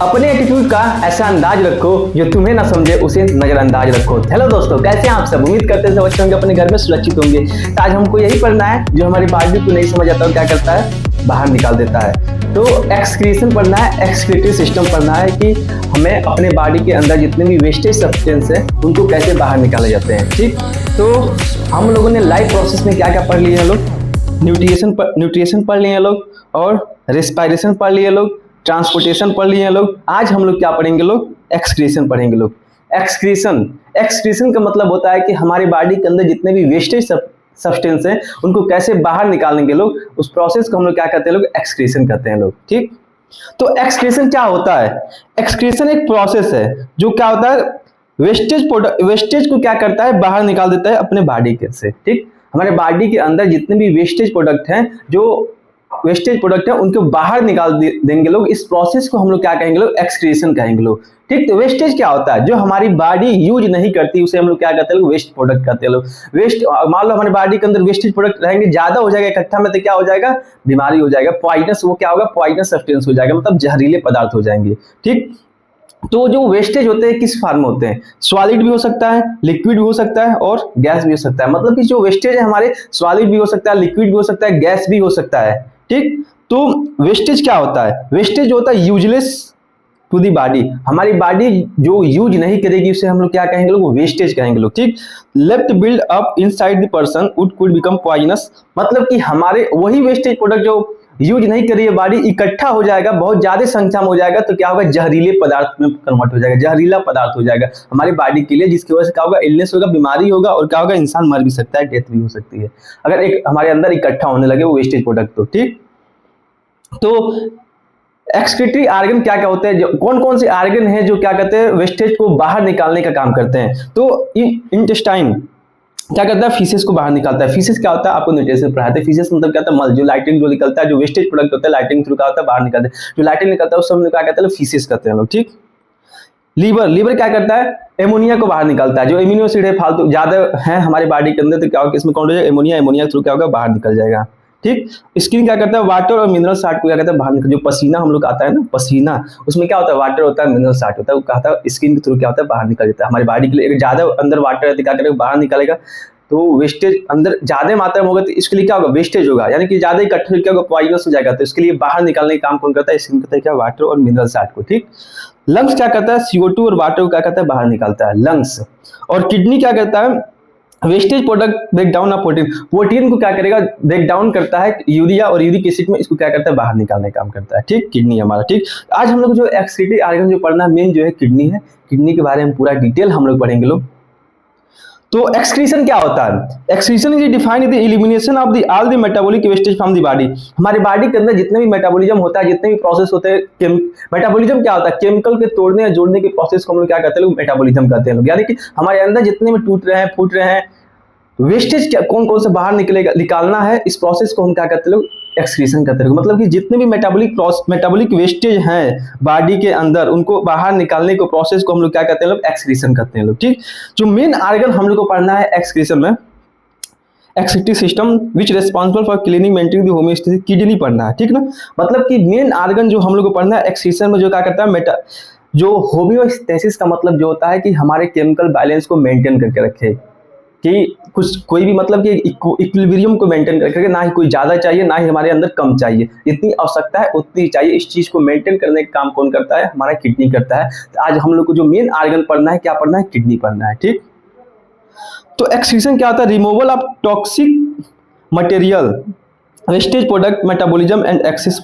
अपने एटीट्यूड का ऐसा अंदाज रखो जो तुम्हें ना समझे उसे नजरअंदाज रखो। हेलो दोस्तों, कैसे हैं आप सब? उम्मीद करते हैं सब अच्छे होंगे, अपने घर में सुरक्षित होंगे। तो आज हमको यही पढ़ना है जो हमारी बॉडी को नहीं समझ आता, क्या करता है, बाहर निकाल देता है। तो एक्सक्रीशन पढ़ना है, एक्सक्रीटिव सिस्टम पढ़ना है कि हमें अपने बॉडी के अंदर जितने भी वेस्टेज सब्सटेंस है उनको कैसे बाहर निकाले जाते हैं। ठीक, तो हम लोगों ने लाइफ प्रोसेस में क्या क्या पढ़ लिए हैं लोग? न्यूट्रिशन पढ़ लिए हैं लोग, और रेस्पिरेशन पढ़ लिए लोग, ट्रांसपोर्टेशन पढ़ लिए हैं लोग। आज हम लोग क्या पढ़ेंगे लोग? एक्सक्रीशन पढ़ेंगे लोग। एक्सक्रीशन का मतलब होता है कि हमारे बॉडी के अंदर जितने भी वेस्टेज सब्सटेंस हैं उनको कैसे बाहर निकालेंगे लोग। उस प्रोसेस को हम लोग क्या कहते हैं लोग? एक्सक्रीशन कहते हैं लोग। ठीक, तो एक्सक्रीशन क्या होता है? एक्सक्रीशन एक प्रोसेस है जो क्या होता है, वेस्टेज को क्या करता है, बाहर निकाल देता है अपने बॉडी के से। ठीक, हमारे बॉडी के अंदर जितने भी वेस्टेज प्रोडक्ट हैं उनको बाहर निकाल देंगे लोग। इस प्रोसेस को हम लोग क्या कहेंगे लोग? एक्सक्रीशन कहेंगे लोग। ठीक, तो वेस्टेज क्या होता है? जो हमारी बॉडी यूज नहीं करती उसे हम लोग क्या कहते हैं लोग? वेस्ट प्रोडक्ट कहते हैं लोग। वेस्ट, मान लो हमारी बॉडी के अंदर वेस्टेज प्रोडक्ट रहेंगे, ज्यादा हो जाएगा इकट्ठा में, तो क्या हो जाएगा? बीमारी हो जाएगा, पॉइजनस। वो क्या होगा? पॉइजनस सब्सटेंस हो जाएगा, मतलब जहरीले पदार्थ हो जाएंगे। ठीक, तो जो वेस्टेज होते हैं किस फॉर्म में होते हैं? सॉलिड भी हो सकता है, लिक्विड भी हो सकता है, और गैस भी हो सकता है। मतलब कि जो वेस्टेज है हमारे सॉलिड भी हो सकता है, लिक्विड भी हो सकता है, गैस भी हो सकता है। ठीक, तो वेस्टेज क्या होता है? वेस्टेज होता है यूजलेस टू दी बॉडी। हमारी बॉडी जो यूज नहीं करेगी उसे हम लोग क्या कहेंगे लोग? वेस्टेज कहेंगे लोग। ठीक, left build up inside the person would could become poisonous. मतलब कि हमारे वही वेस्टेज प्रोडक्ट जो यूज नहीं कर रही है बॉडी, इकट्ठा हो जाएगा, बहुत ज्यादा संख्या में हो जाएगा, तो क्या होगा? जहरीले पदार्थ में कन्वर्ट हो जाएगा, जहरीला पदार्थ हो जाएगा हमारी बॉडी के लिए, जिसकी वजह से क्या होगा? इलनेस होगा, बीमारी होगा, और क्या होगा? इंसान मर भी सकता है, डेथ भी हो सकती है अगर एक हमारे अंदर इकट्ठा होने लगे वो वेस्टेज प्रोडक्ट। तो ठीक, तो एक्सक्रीटरी आर्गन क्या क्या होते हैं? जो कौन कौन से आर्गन हैं जो क्या कहते हैं, वेस्टेज को बाहर निकालने का काम करते हैं? तो इंटेस्टाइन क्या करता है? फीसेस को बाहर निकालता है। फीसेस क्या होता है? आपको न्यूट्रिशन पढ़ाते हैं। फीसेस मतलब क्या होता है? मल, जो लाइटिंग जो निकलता है, जो वेस्टेज प्रोडक्ट होता है लाइटिंग थ्रू क्या होता है? बाहर निकालते हैं। जो लाइटिंग निकलता है उस सब क्या कहते हैं? फीसेस कहते हैं लोग। ठीक, लीवर क्या करता है? एमोनिया को बाहर निकालता है। जो एमिनो एसिड है फालतू ज्यादा है हमारे बॉडी के अंदर, तो क्या होगा? इसमें काउंट हो जाएगा एमोनिया थ्रू क्या होगा? बाहर निकल जाएगा। ठीक, स्किन क्या करता है? वाटर और मिनरल साल्ट को क्या कहता है? बाहर निकल। जो पसीना हम लोग आता है ना, पसीना, उसमें क्या होता है? वाटर होता है, मिनरल साल्ट होता है, वो कहता है स्किन के थ्रू क्या होता है? बाहर निकल जाता है। हमारी बॉडी के लिए अगर ज्यादा अंदर वाटर है तो क्या करेगा? बाहर निकालेगा। तो वेस्टेज अंदर ज्यादा मात्रा में होगा तो इसके लिए क्या होगा? वेस्टेज होगा, यानी कि ज्यादा इकट्ठा क्या होगा? पॉइजनस हो जाएगा। तो इसके लिए बाहर निकालने का काम कौन करता है? स्किन करता है क्या? वाटर और मिनरल साल्ट को। ठीक, लंग्स क्या करता है? CO2 और वाटर को क्या करता है? बाहर निकालता है, लंग्स। और किडनी क्या करता है? Wastage product break down of protein को क्या करेगा? ब्रेक डाउन करता है यूरिया और यूरिक एसिड में, इसको क्या करता है? बाहर निकालने का काम करता है। ठीक, किडनी हमारा। ठीक, आज हम लोग जो एक्सक्रीटरी आर्गन जो पढ़ना मेन जो है किडनी है। किडनी के बारे में पूरा डिटेल हम लोग पढ़ेंगे लोग। तो एक्सक्रीशन क्या होता है? Excretion is defined the elimination of the all the metabolic wastage from the body. हमारे बॉडी के अंदर जितने भी मेटाबॉलिज्म होता है, जितने भी प्रोसेस होते हैं, मेटाबॉलिज्म क्या होता है? केमिकल के तोड़ने या जोड़ने के प्रोसेस को हम लोग क्या कहते हैं लोग? मेटाबॉलिज्म कहते हैं लोग। यानी कि हमारे अंदर जितने भी टूट रहे हैं, फूट रहे हैं, वेस्टेज कौन कौन से बाहर निकलेगा, निकालना है, इस प्रोसेस को हम क्या कहते हैं लोग? एक्सक्रीशन कहते हैं। मतलब कि जितने भी मेटाबॉलिक वेस्टेज हैं बॉडी के अंदर उनको बाहर निकालने को प्रोसेस को हम लोग क्या कहते हैं लोग? एक्सक्रीशन कहते हैं लोग। ठीक, जो मेन आर्गन हम लोग को पढ़ना है एक्सक्रीशन में, excretive system which responsible for cleaning maintaining the homeostasis, kidney पढ़ना है। ठीक ना, मतलब कि मेन आर्गन जो हम लोग को पढ़ना है एक्सक्रीशन में, जो क्या करता है? जो होमियोस्टेसिस का मतलब जो होता है कि हमारे केमिकल बैलेंस को मेंटेन करके रखे, कि कोई भी मतलब कि इक्विलिब्रियम को मेंटेन करके, ना ही कोई ज्यादा चाहिए ना ही हमारे अंदर कम चाहिए, जितनी आवश्यकता है उतनी चाहिए। इस चीज को मेंटेन करने का काम कौन करता है? हमारा किडनी करता है। तो आज हम लोग को जो मेन आर्गन पढ़ना है, क्या पढ़ना है? किडनी पढ़ना है। ठीक, तो एक्सक्रीशन क्या होता है? Removal of toxic material, wastage product, metabolism and excess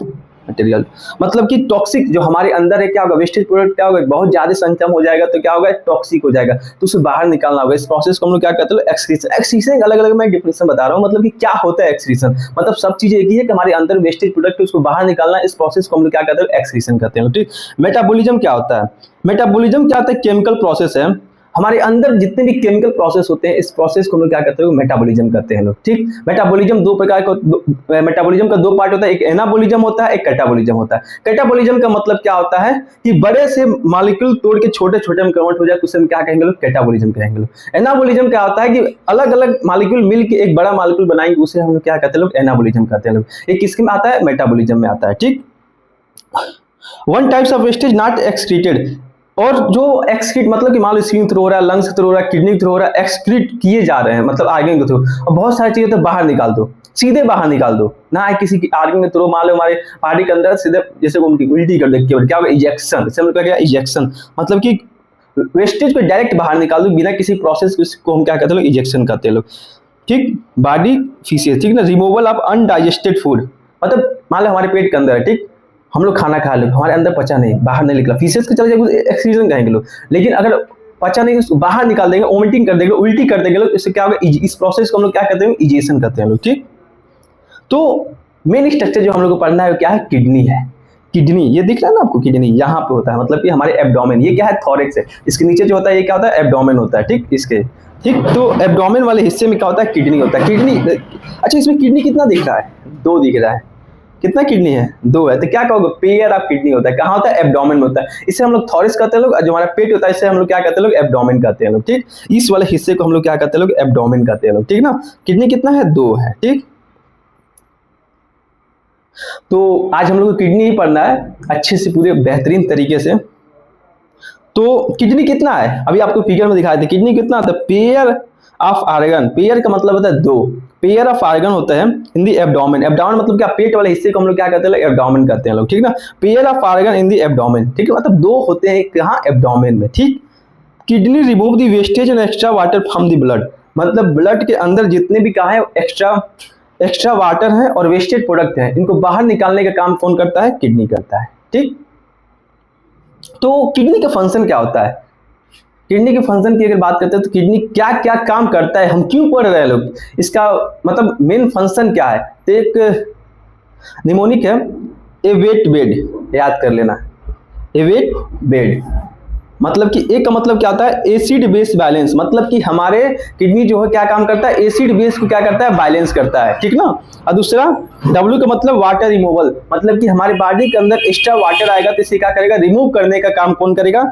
material. मतलब कि टॉक्सिक जो हमारे अंदर है क्या होगा? वेस्टेज प्रोडक्ट क्या होगा? बहुत ज्यादा संख्या में हो जाएगा तो क्या होगा? टॉक्सिक हो जाएगा, तो उसे बाहर निकालना होगा। इस प्रोसेस को हम लोग क्या कहते हैं? एक्सक्रीशन। एक्सक्रीशन अलग अलग मैं डिफिनेशन बता रहा हूँ, मतलब कि क्या होता है एक्सक्रीशन। मतलब सब चीजें एक ही है कि हमारे अंदर वेस्टेज प्रोडक्ट है उसको बाहर निकालना, इस प्रोसेस को हम लोग क्या कहते हैं? एक्सक्रीशन कहते हैं। ठीक, मेटाबॉलिज्म क्या होता है? मेटाबॉलिज्म क्या होता है? केमिकल प्रोसेस है। हमारे अंदर जितने भी केमिकल प्रोसेस होते हैं इस प्रोसेस को हम लोग क्या कहते हैं? मेटाबॉलिज्म कहते हैं लोग। ठीक, मेटाबॉलिज्म दो प्रकार का, मेटाबॉलिज्म का दो पार्ट होता है, एक एनाबॉलिज्म होता है, एक कैटाबॉलिज्म होता है। कैटाबॉलिज्म का मतलब क्या होता है? कि बड़े से मॉलिक्यूल तोड़ के छोटे छोटे में कन्वर्ट हो जाए तो उसे हम क्या कहेंगे लोग? कैटाबॉलिज्म कहेंगे लोग। एनाबॉलिज्म क्या होता है? कि अलग अलग मॉलिक्यूल मिल के एक बड़ा मॉलिक्यूल बनाएंगे, उसे हम लोग क्या कहते हैं लोग? एनाबॉलिज्म कहते हैं लोग। ये किसके में आता है? मेटाबॉलिज्म में आता है। ठीक, one types of wastage not excreted, और जो एक्सक्रीट मतलब कि मान लो स्किन थ्रू हो रहा है, लंग्स थ्रू हो रहा है, किडनी थ्रू हो रहा है, एक्सक्रीट किए जा रहे हैं मतलब आर्गन के थ्रू, और बहुत सारी चीजें तो बाहर निकाल दो, सीधे बाहर निकाल दो ना, किसी की आर्गन के थ्रू मान लो हमारे बॉडी के अंदर सीधे जैसे उल्टी कर दे, क्या होगा इजेक्शन, इससे मतलब क्या इजेक्शन, मतलब कि वेस्टेज को डायरेक्ट बाहर निकाल दो बिना किसी प्रोसेस को हम क्या कहते हैं लोग इजेक्शन कहते हैं लोग, ठीक। बॉडी फीसेस, ठीक ना, रिमूवल ऑफ अनडाइजेस्टेड फूड, मतलब मान लो हमारे पेट के अंदर है, ठीक, हम लोग खाना खा लो, हमारे अंदर पचा नहीं, बाहर नहीं निकला, फीसेस के चले जाएंगे एक्सक्रीशन कहेंगे लोग, लेकिन अगर पचा नहीं उसको बाहर निकाल देंगे, वोमिटिंग कर देंगे, उल्टी कर देंगे लोग, इससे क्या होगा, इस प्रोसेस को हम लोग क्या कहते हैं, इजेशन कहते हैं लोग, ठीक। तो मेन स्ट्रक्चर जो हम लोग को पढ़ना है वो क्या है, किडनी है। किडनी ये दिख रहा है ना आपको, किडनी यहाँ पे होता है, मतलब कि हमारे एब्डोमेन, ये क्या है, थॉरेक्स है, इसके नीचे जो होता है ये क्या होता है, एब्डोमेन होता है, ठीक, इसके, ठीक। तो एब्डोमेन वाले हिस्से में क्या होता है, किडनी होता है। किडनी, अच्छा इसमें किडनी कितना दिख रहा है, 2 दिख रहा है, कितना किडनी है, 2 है, तो क्या कहोगे, पेयर ऑफ किडनी होता है, कहाँ होता है, एब्डोमेन में होता है, इसे हम लोग थॉरस कहते हैं लोग, जो हमारा पेट होता है इसे हम लोग क्या कहते हैं लोग, एब्डोमेन कहते हैं लोग, ठीक। इस वाले हिस्से को हम लोग क्या कहते हैं लोग, एब्डोमेन कहते हैं लोग, ठीक ना। किडनी कितना है, 2 है, ठीक। तो आज हम लोग को किडनी ही पढ़ना है अच्छे से, पूरे बेहतरीन तरीके से। तो किडनी कितना है, अभी आपको फिगर में दिखाए थे, किडनी कितना होता है, पेयर ऑफ आर्गन, पेयर का मतलब होता है 2, पेयर ऑफ आर्गन होता है इन दी एब्डोमेन, एब्डोमेन मतलब क्या, पेट वाले हिस्से को हम लोग क्या कहते हैं, एब्डोमेन कहते हैं लोग, ठीक ना। Pair of organ in the abdomen, ठीक है, मतलब 2 होते हैं कहाँ, एब्डोमेन में, ठीक। Kidney remove the wastage and extra water from the blood, मतलब ब्लड के अंदर जितने भी कहा है एक्स्ट्रा वाटर है और वेस्टेज प्रोडक्ट है, इनको बाहर निकालने का काम कौन करता है, किडनी करता है, ठीक। तो किडनी का फंक्शन क्या होता है, किडनी के फंक्शन की अगर बात करते हैं तो किडनी क्या क्या काम करता है, हम क्यों पढ़ रहे हैं लोग, इसका मतलब मेन फंक्शन क्या है। तो एक निमोनिक है, ए वेट बेड, याद कर लेना, ए वेट बेड, मतलब कि एक का मतलब क्या होता है, एसिड बेस बैलेंस, मतलब कि हमारे किडनी जो है क्या काम करता है, एसिड बेस को क्या करता है, बैलेंस करता है, ठीक ना। और दूसरा डब्ल्यू का मतलब वाटर रिमूवल, मतलब कि हमारे बॉडी के अंदर एक्स्ट्रा वाटर आएगा तो इसे क्या करेगा, रिमूव करने का काम कौन करेगा,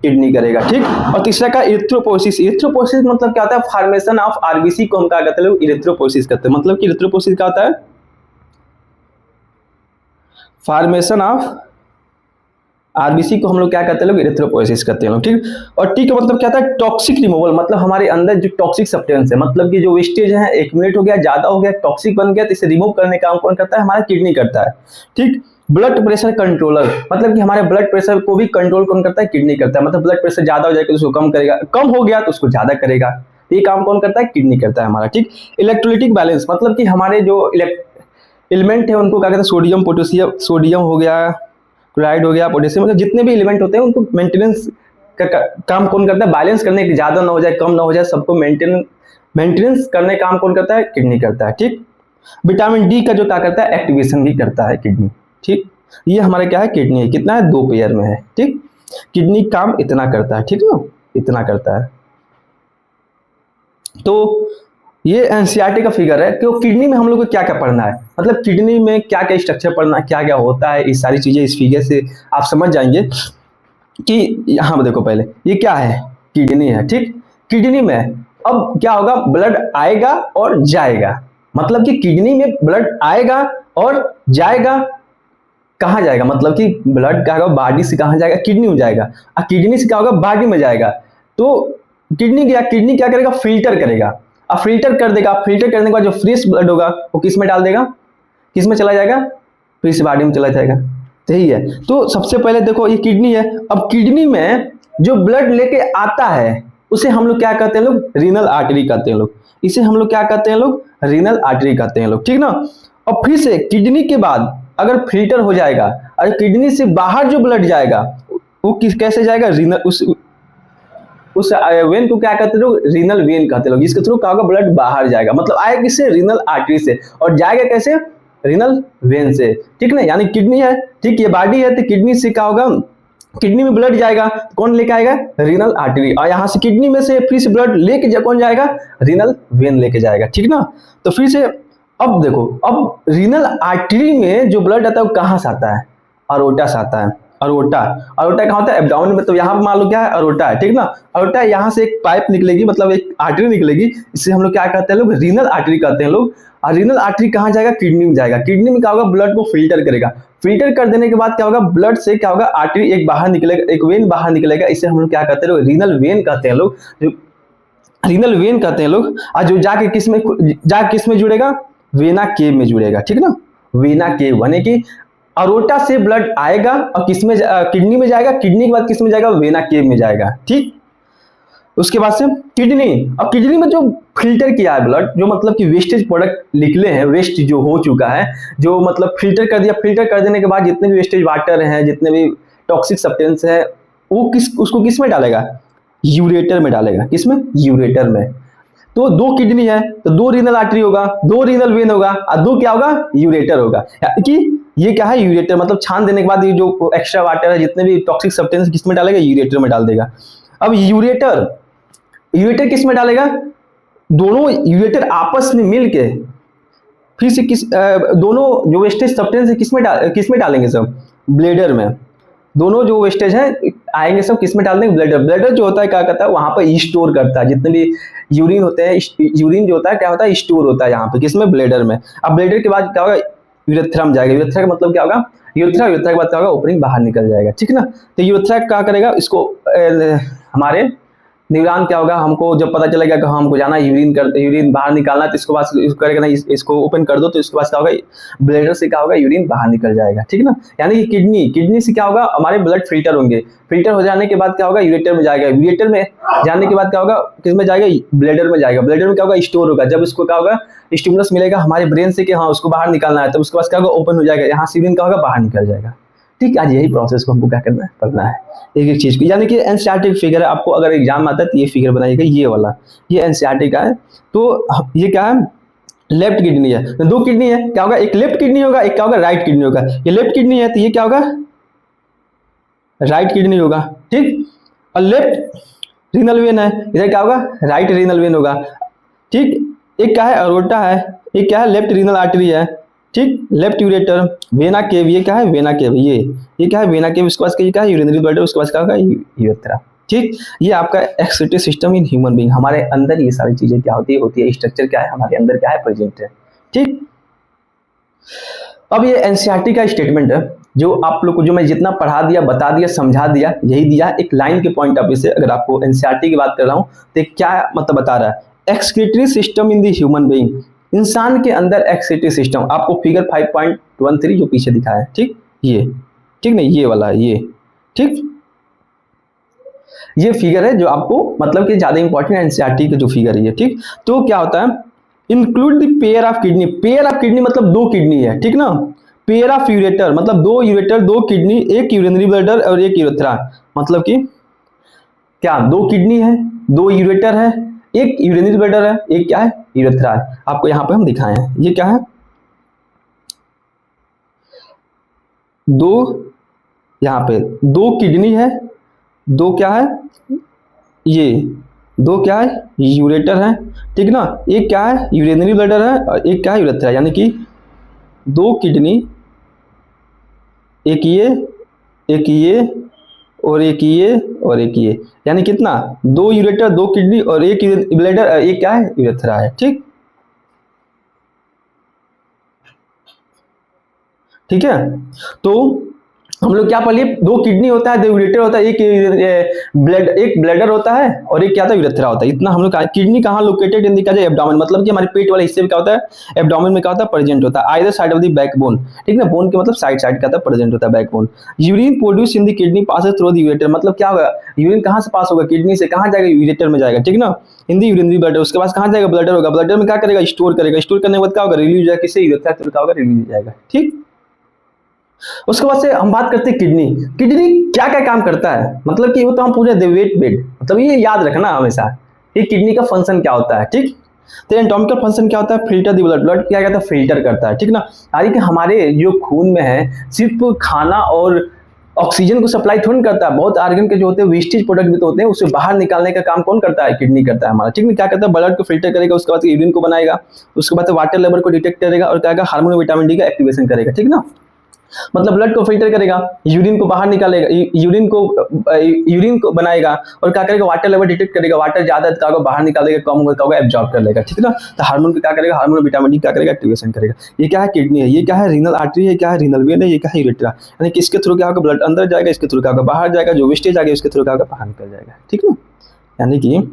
किडनी करेगा, ठीक। और तीसरा का इरिथ्रोपोसिस, इरिथ्रोपोसिस मतलब क्या होता है, फॉर्मेशन ऑफ आरबीसी को हम क्या कहते हैं, इरिथ्रोपोसिस कहते हैं, मतलब कि इरिथ्रोपोसिस क्या होता है, फॉर्मेशन ऑफ आरबीसी को हम लोग क्या कहते हैं लोग, इरिथ्रोपोइसिस कहते हैं लोग, ठीक। और टी का मतलब क्या था, टॉक्सिक रिमूवल, मतलब हमारे अंदर जो टॉक्सिक सब्सटेंस है, मतलब कि जो वेस्टेज है एक्यूमुलेट हो गया, ज्यादा हो गया, टॉक्सिक बन गया, तो इसे रिमूव करने का काम कौन करता है, हमारा किडनी करता है, ठीक। ब्लड प्रेशर कंट्रोलर, मतलब कि हमारे ब्लड प्रेशर को भी कंट्रोल कौन करता है, किडनी करता है, मतलब ब्लड प्रेशर ज्यादा हो जाएगा तो उसको कम करेगा, कम हो गया तो उसको ज्यादा करेगा, ये काम कौन करता है, किडनी करता है हमारा, ठीक। इलेक्ट्रोलाइटिक बैलेंस, मतलब कि हमारे जो एलिमेंट है उनको क्या कहते हैं, सोडियम पोटेशियम, सोडियम हो गया, क्लोराइड हो गया, पोटेशियम, मतलब जितने भी एलिमेंट होते हैं उनको मेंटेनेंस का काम कौन करता है, बैलेंस करने की, ज्यादा ना हो जाए कम ना हो जाए, सबको मेंटेनेंस करने का काम कौन करता है, किडनी करता है, ठीक। विटामिन डी का जो क्या करता है, एक्टिवेशन भी करता है किडनी, ठीक। ये हमारे क्या है, किडनी है, कितना है, 2 पेयर में है, ठीक। किडनी काम इतना करता है, ठीक ना, इतना करता है। तो ये एनसीईआरटी का फिगर है कि किडनी में हम लोग को क्या क्या पढ़ना है, मतलब किडनी में क्या क्या स्ट्रक्चर पढ़ना है, क्या क्या होता है, ये सारी चीजें इस फिगर से आप समझ जाएंगे। कि यहाँ देखो पहले ये क्या है, किडनी है, ठीक। किडनी में अब क्या होगा, ब्लड आएगा और जाएगा, मतलब कि किडनी में ब्लड आएगा और जाएगा, कहाँ जाएगा, मतलब कि ब्लड क्या होगा, बॉडी से कहाँ जाएगा, किडनी में जाएगा, और किडनी से क्या होगा, बॉडी में जाएगा। तो किडनी क्या करेगा, फिल्टर करेगा, अब फिल्टर कर देगा, फिल्टर करने के बाद जो फ्रेश ब्लड होगा वो किस में डाल देगा, किस में चला जाएगा, फिर से बॉडी में चला जाएगा, सही है। तो सबसे पहले देखो ये किडनी है, अब किडनी में जो ब्लड लेके आता है उसे हम लोग क्या कहते हैं लोग, रीनल आर्टरी कहते हैं लोग, इसे हम लोग क्या कहते हैं लोग, रीनल आर्टरी कहते हैं लोग, ठीक ना। और फिर से किडनी के बाद अगर फिल्टर हो जाएगा और किडनी से बाहर जो ब्लड जाएगा वो कैसे जाएगा, रीनल, उस वेन को क्या कहते हैं लोग, रीनल वेन कहते हैं लोग, जिसके थ्रू क्या होगा, ब्लड बाहर जाएगा, मतलब आएगा किससे, रीनल आर्टरी से, और जाएगा कैसे, रीनल वेन से, ठीक ना। यानी किडनी है, ठीक, ये बॉडी है, तो किडनी से क्या होगा, किडनी में ब्लड जाएगा, कौन लेके आएगा, रीनल आर्टरी, और यहाँ से किडनी में से फिर से ब्लड लेके कौन जाएगा, रीनल वेन लेके जाएगा, ठीक ना। तो फिर से अब देखो, अब रीनल आर्टरी में जो ब्लड आता है वो कहाँ से आता है, अरोटा से आता है, अरोटा कहाँ होता है, एब्डोमेन में, तो यहाँ पर मान लो क्या है, अरोटा है, ठीक ना। अरोटा यहाँ से एक पाइप निकलेगी, मतलब एक आर्टरी निकलेगी, इसे हम लोग क्या कहते हैं लोग, रीनल आर्टरी कहते हैं लोग। और रीनल आर्टरी कहाँ जाएगा, किडनी में जाएगा। किडनी में क्या होगा, ब्लड को फिल्टर करेगा। फिल्टर कर देने के बाद क्या होगा, ब्लड से क्या होगा, आर्टरी एक बाहर निकलेगा, एक वेन बाहर निकलेगा। इसे हम लोग क्या कहते हैं, रीनल वेन कहते हैं लोग, जो रीनल वेन कहते हैं लोग। और जो जाके किस में जुड़ेगा, वेना केव में जुड़ेगा, ठीक ना। वेना केव यानी कि अरोटा से ब्लड आएगा और किसमें, किडनी में जाएगा, किडनी के बाद किसमें जाएगा, वेना केव में जाएगा, ठीक। उसके बाद से किडनी, अब किडनी में जो फिल्टर किया है ब्लड, जो मतलब कि वेस्टेज प्रोडक्ट निकले हैं, वेस्ट जो हो चुका है, जो मतलब फिल्टर कर दिया, फिल्टर कर देने के बाद जितने भी वेस्टेज वाटर हैं, जितने भी टॉक्सिक सब्सटेंस है, वो उसको किस में डालेगा, यूरेटर में डालेगा। किसमें, यूरेटर में। तो दो किडनी है तो दो रीनल आर्टरी होगा, दो रीनल वेन होगा, और दो क्या होगा, यूरेटर होगा। कि ये क्या है, यूरेटर, मतलब छान देने के बाद ये जो एक्स्ट्रा वाटर है, जितने भी टॉक्सिक सब्सटेंस किस में डालेगा, यूरेटर में डाल देगा। अब यूरेटर किस में डालेगा, दोनों यूरेटर आपस में मिलके फिर से दोनों जो वेस्टेज सब्सटेंस है किस में डालेंगे, सब ब्लेडर में। दोनों जो वेस्टेज है आएंगे सब किस में डाल देंगे, ब्लेडर। ब्लेडर जो होता है क्या करता है, वहां पर स्टोर करता है जितने भी यूरिन होते हैं, यूरिन जो होता है क्या होता है, स्टोर होता है यहाँ पे किसमें, ब्लेडर में। अब ब्लेडर के बाद क्या होगा, यूरेथ्रा में जाएगा। यूरेथ्रा का मतलब क्या होगा, यूरेथ्रा के बाद क्या होगा, ओपनिंग बाहर निकल जाएगा, ठीक ना। तो यूरेथ्रा क्या करेगा, इसको हमारे न्यूरॉन क्या होगा, हमको जब पता चलेगा कि हमको जाना यूरिन बाहर निकालना, तो इसको बाद करेगा ना, इसको ओपन कर दो, तो इसके बाद क्या होगा, ब्लेडर से क्या होगा, यूरिन बाहर निकल जाएगा, ठीक ना। यानी कि किडनी से क्या होगा, हमारे ब्लड फिल्टर होंगे। फिल्टर हो जाने के बाद क्या होगा, यूरेटर में जाएगा। यूरेटर में जाने के बाद क्या होगा, किस में जाएगा, ब्लेडर में जाएगा। ब्लेडर में क्या होगा, स्टोर होगा। जब इसको क्या होगा, स्टिमुलस मिलेगा हमारे ब्रेन से कि हाँ उसको बाहर निकालना है, तब उसके बाद क्या होगा, ओपन हो जाएगा, यहाँ से यूरिन क्या होगा, बाहर निकल जाएगा, ठीक। आज यही प्रोसेस को हमको क्या करना है, पढ़ना है एक एक चीज को। यानी कि एनसीईआरटी फिगर है, आपको अगर एग्जाम आता है तो ये फिगर बनाइएगा, ये वाला, ये एनसीईआरटी का है। तो ये क्या है, लेफ्ट किडनी है, तो दो किडनी है, क्या होगा, एक लेफ्ट किडनी होगा, एक क्या होगा, राइट किडनी होगा। ये लेफ्ट किडनी है तो ये क्या होगा, राइट किडनी होगा, ठीक। और लेफ्ट रीनल वेन है, इधर क्या होगा, राइट रीनल वेन होगा, ठीक। एक क्या है, अरोटा है, एक क्या है, लेफ्ट रीनल आर्टरी है, ठीक। लेफ्ट यूरेटर, वेना केव, ये क्या है, वेना केव, ये क्या है, वेना केव। उसके बाद क्या है, यूरिनरी ब्लडर, उसके बाद क्या होगा, यूरेथ्रा, ठीक। ये आपका excretory system in human being, हमारे अंदर ये सारी चीजें क्या होती है, स्ट्रक्चर क्या है, हमारे अंदर क्या है, प्रेजेंट है, ठीक। अब ये एनसीईआरटी का स्टेटमेंट है, जो आप लोग को जो मैं जितना पढ़ा दिया, बता दिया, समझा दिया, यही दिया एक लाइन के पॉइंट ऑफ व्यू से। अगर आपको एनसीईआरटी की बात कर रहा हूं तो क्या मतलब बता रहा है, excretory system in the human being, इंसान के अंदर एक्सक्रीटरी सिस्टम। आपको फिगर 5.13 जो पीछे दिखा है, ठीक, ये, ठीक नहीं, ये वाला, ये, ठीक। ये फिगर है जो आपको मतलब कि ज्यादा इंपॉर्टेंट एनसीईआरटी का जो फिगर है ये, ठीक। तो क्या होता है, include the pair of kidney. Pair of kidney मतलब दो किडनी है, ठीक ना। पेयर ऑफ यूरेटर मतलब दो यूरेटर, दो किडनी, एक यूरिनरी ब्लडर और एक यूरेथ्रा। मतलब कि क्या, दो किडनी है, दो यूरेटर है, एक यूरिनरी ब्लडर है, एक क्या है, यूरेथ्रा है। आपको यहां पे हम दिखाए हैं, ये क्या है, दो, यहां पे दो किडनी है, दो क्या है, ये दो क्या है, यूरेटर है, ठीक ना। एक क्या है, यूरिनरी ब्लडर है, और एक क्या है, यूरेथ्रा। यानी कि दो किडनी, एक ये और एक ये और एक ये, यानी कितना, दो यूरेटर, दो किडनी और एक ब्लडर, एक क्या है, यूरेथ्रा है, ठीक। ठीक है, तो हम लोग क्या पढ़ लिए, दो किडनी होता है, दो यूरेटर होता है, एक ब्लडर होता है और एक क्या होता है, यूरेथ्रा होता है। इतना हम लोग। किडनी कहाँ लोकेटेड इन द एब्डोमेन, मतलब कि हमारे पेट वाले हिस्से में क्या होता है, एब्डोमेन में क्या होता है, प्रेजेंट होता है, either side of the backbone, ठीक ना। बोन के मतलब साइड का होता है, प्रेजेंट होता है backbone. Urine produce in the kidney passes through the ureter, मतलब क्या होगा, यूरिन कहाँ से पास होगा, किडनी से कहाँ जाएगा, यूरेटर में जाएगा, ठीक ना। इन द यूरिनरी ब्लडर, उसके बाद कहाँ जाएगा, ब्लडर होगा, ब्लडर में क्या करेगा, स्टोर करेगा, स्टोर करने के बाद क्या होगा, रिलीज हो जाएगा, किससे, यूरेथ्रा से क्या होगा, रिलीज हो जाएगा, ठीक। उसके बाद से हम बात करते हैं किडनी क्या क्या काम करता है, मतलब कि वो तो हम पूरे वेट बेड, मतलब ये याद रखना हमेशा, ये किडनी का फंक्शन क्या होता है, ठीक। तो एनाटॉमिकल फंक्शन क्या होता है, फिल्टर द ब्लड क्या कहता है, फिल्टर करता है, ठीक ना। यानी कि हमारे जो खून में है सिर्फ खाना और ऑक्सीजन को सप्लाई थोड़ी करता है, बहुत ऑर्गन के जो होते हैं वेस्टेज प्रोडक्ट भी तो होते हैं, उसे बाहर निकालने का काम कौन करता है, किडनी करता है हमारा, ठीक है। क्या करता है, ब्लड को फिल्टर करेगा, उसके बाद यूरिन को बनाएगा, उसके बाद वाटर लेवल को डिटेक्ट करेगा और क्या हार्मोन विटामिन डी का एक्टिवेशन करेगा, ठीक ना। मतलब ब्लड को फिल्टर करेगा, यूरिन को बाहर निकालेगा, यूरिन को बनाएगा और क्या करेगा, वाटर लेवल डिटेक्ट करेगा, वाटर ज्यादा है तो बाहर निकाल देगा, कम होगा एब्जॉर्ब कर लेगा, ठीक है ना। तो हार्मोन को क्या करेगा, हार्मोन विटामिन डी क्या करेगा, एक्टिवेशन करेगा। ये क्या है, किडनी है, ये क्या है, रीनल आर्टरी है, क्या है, रीनल वेन है, ये क्या है, यूरेट्रा। यानी किसके थ्रू क्या होगा, ब्लड अंदर जाएगा, इसके थ्रू क्या होगा, बाहर जाएगा, जो वेस्टेज आ गया उसके थ्रू क्या होगा, बाहर निकल जाएगा, ठीक है। यानी कि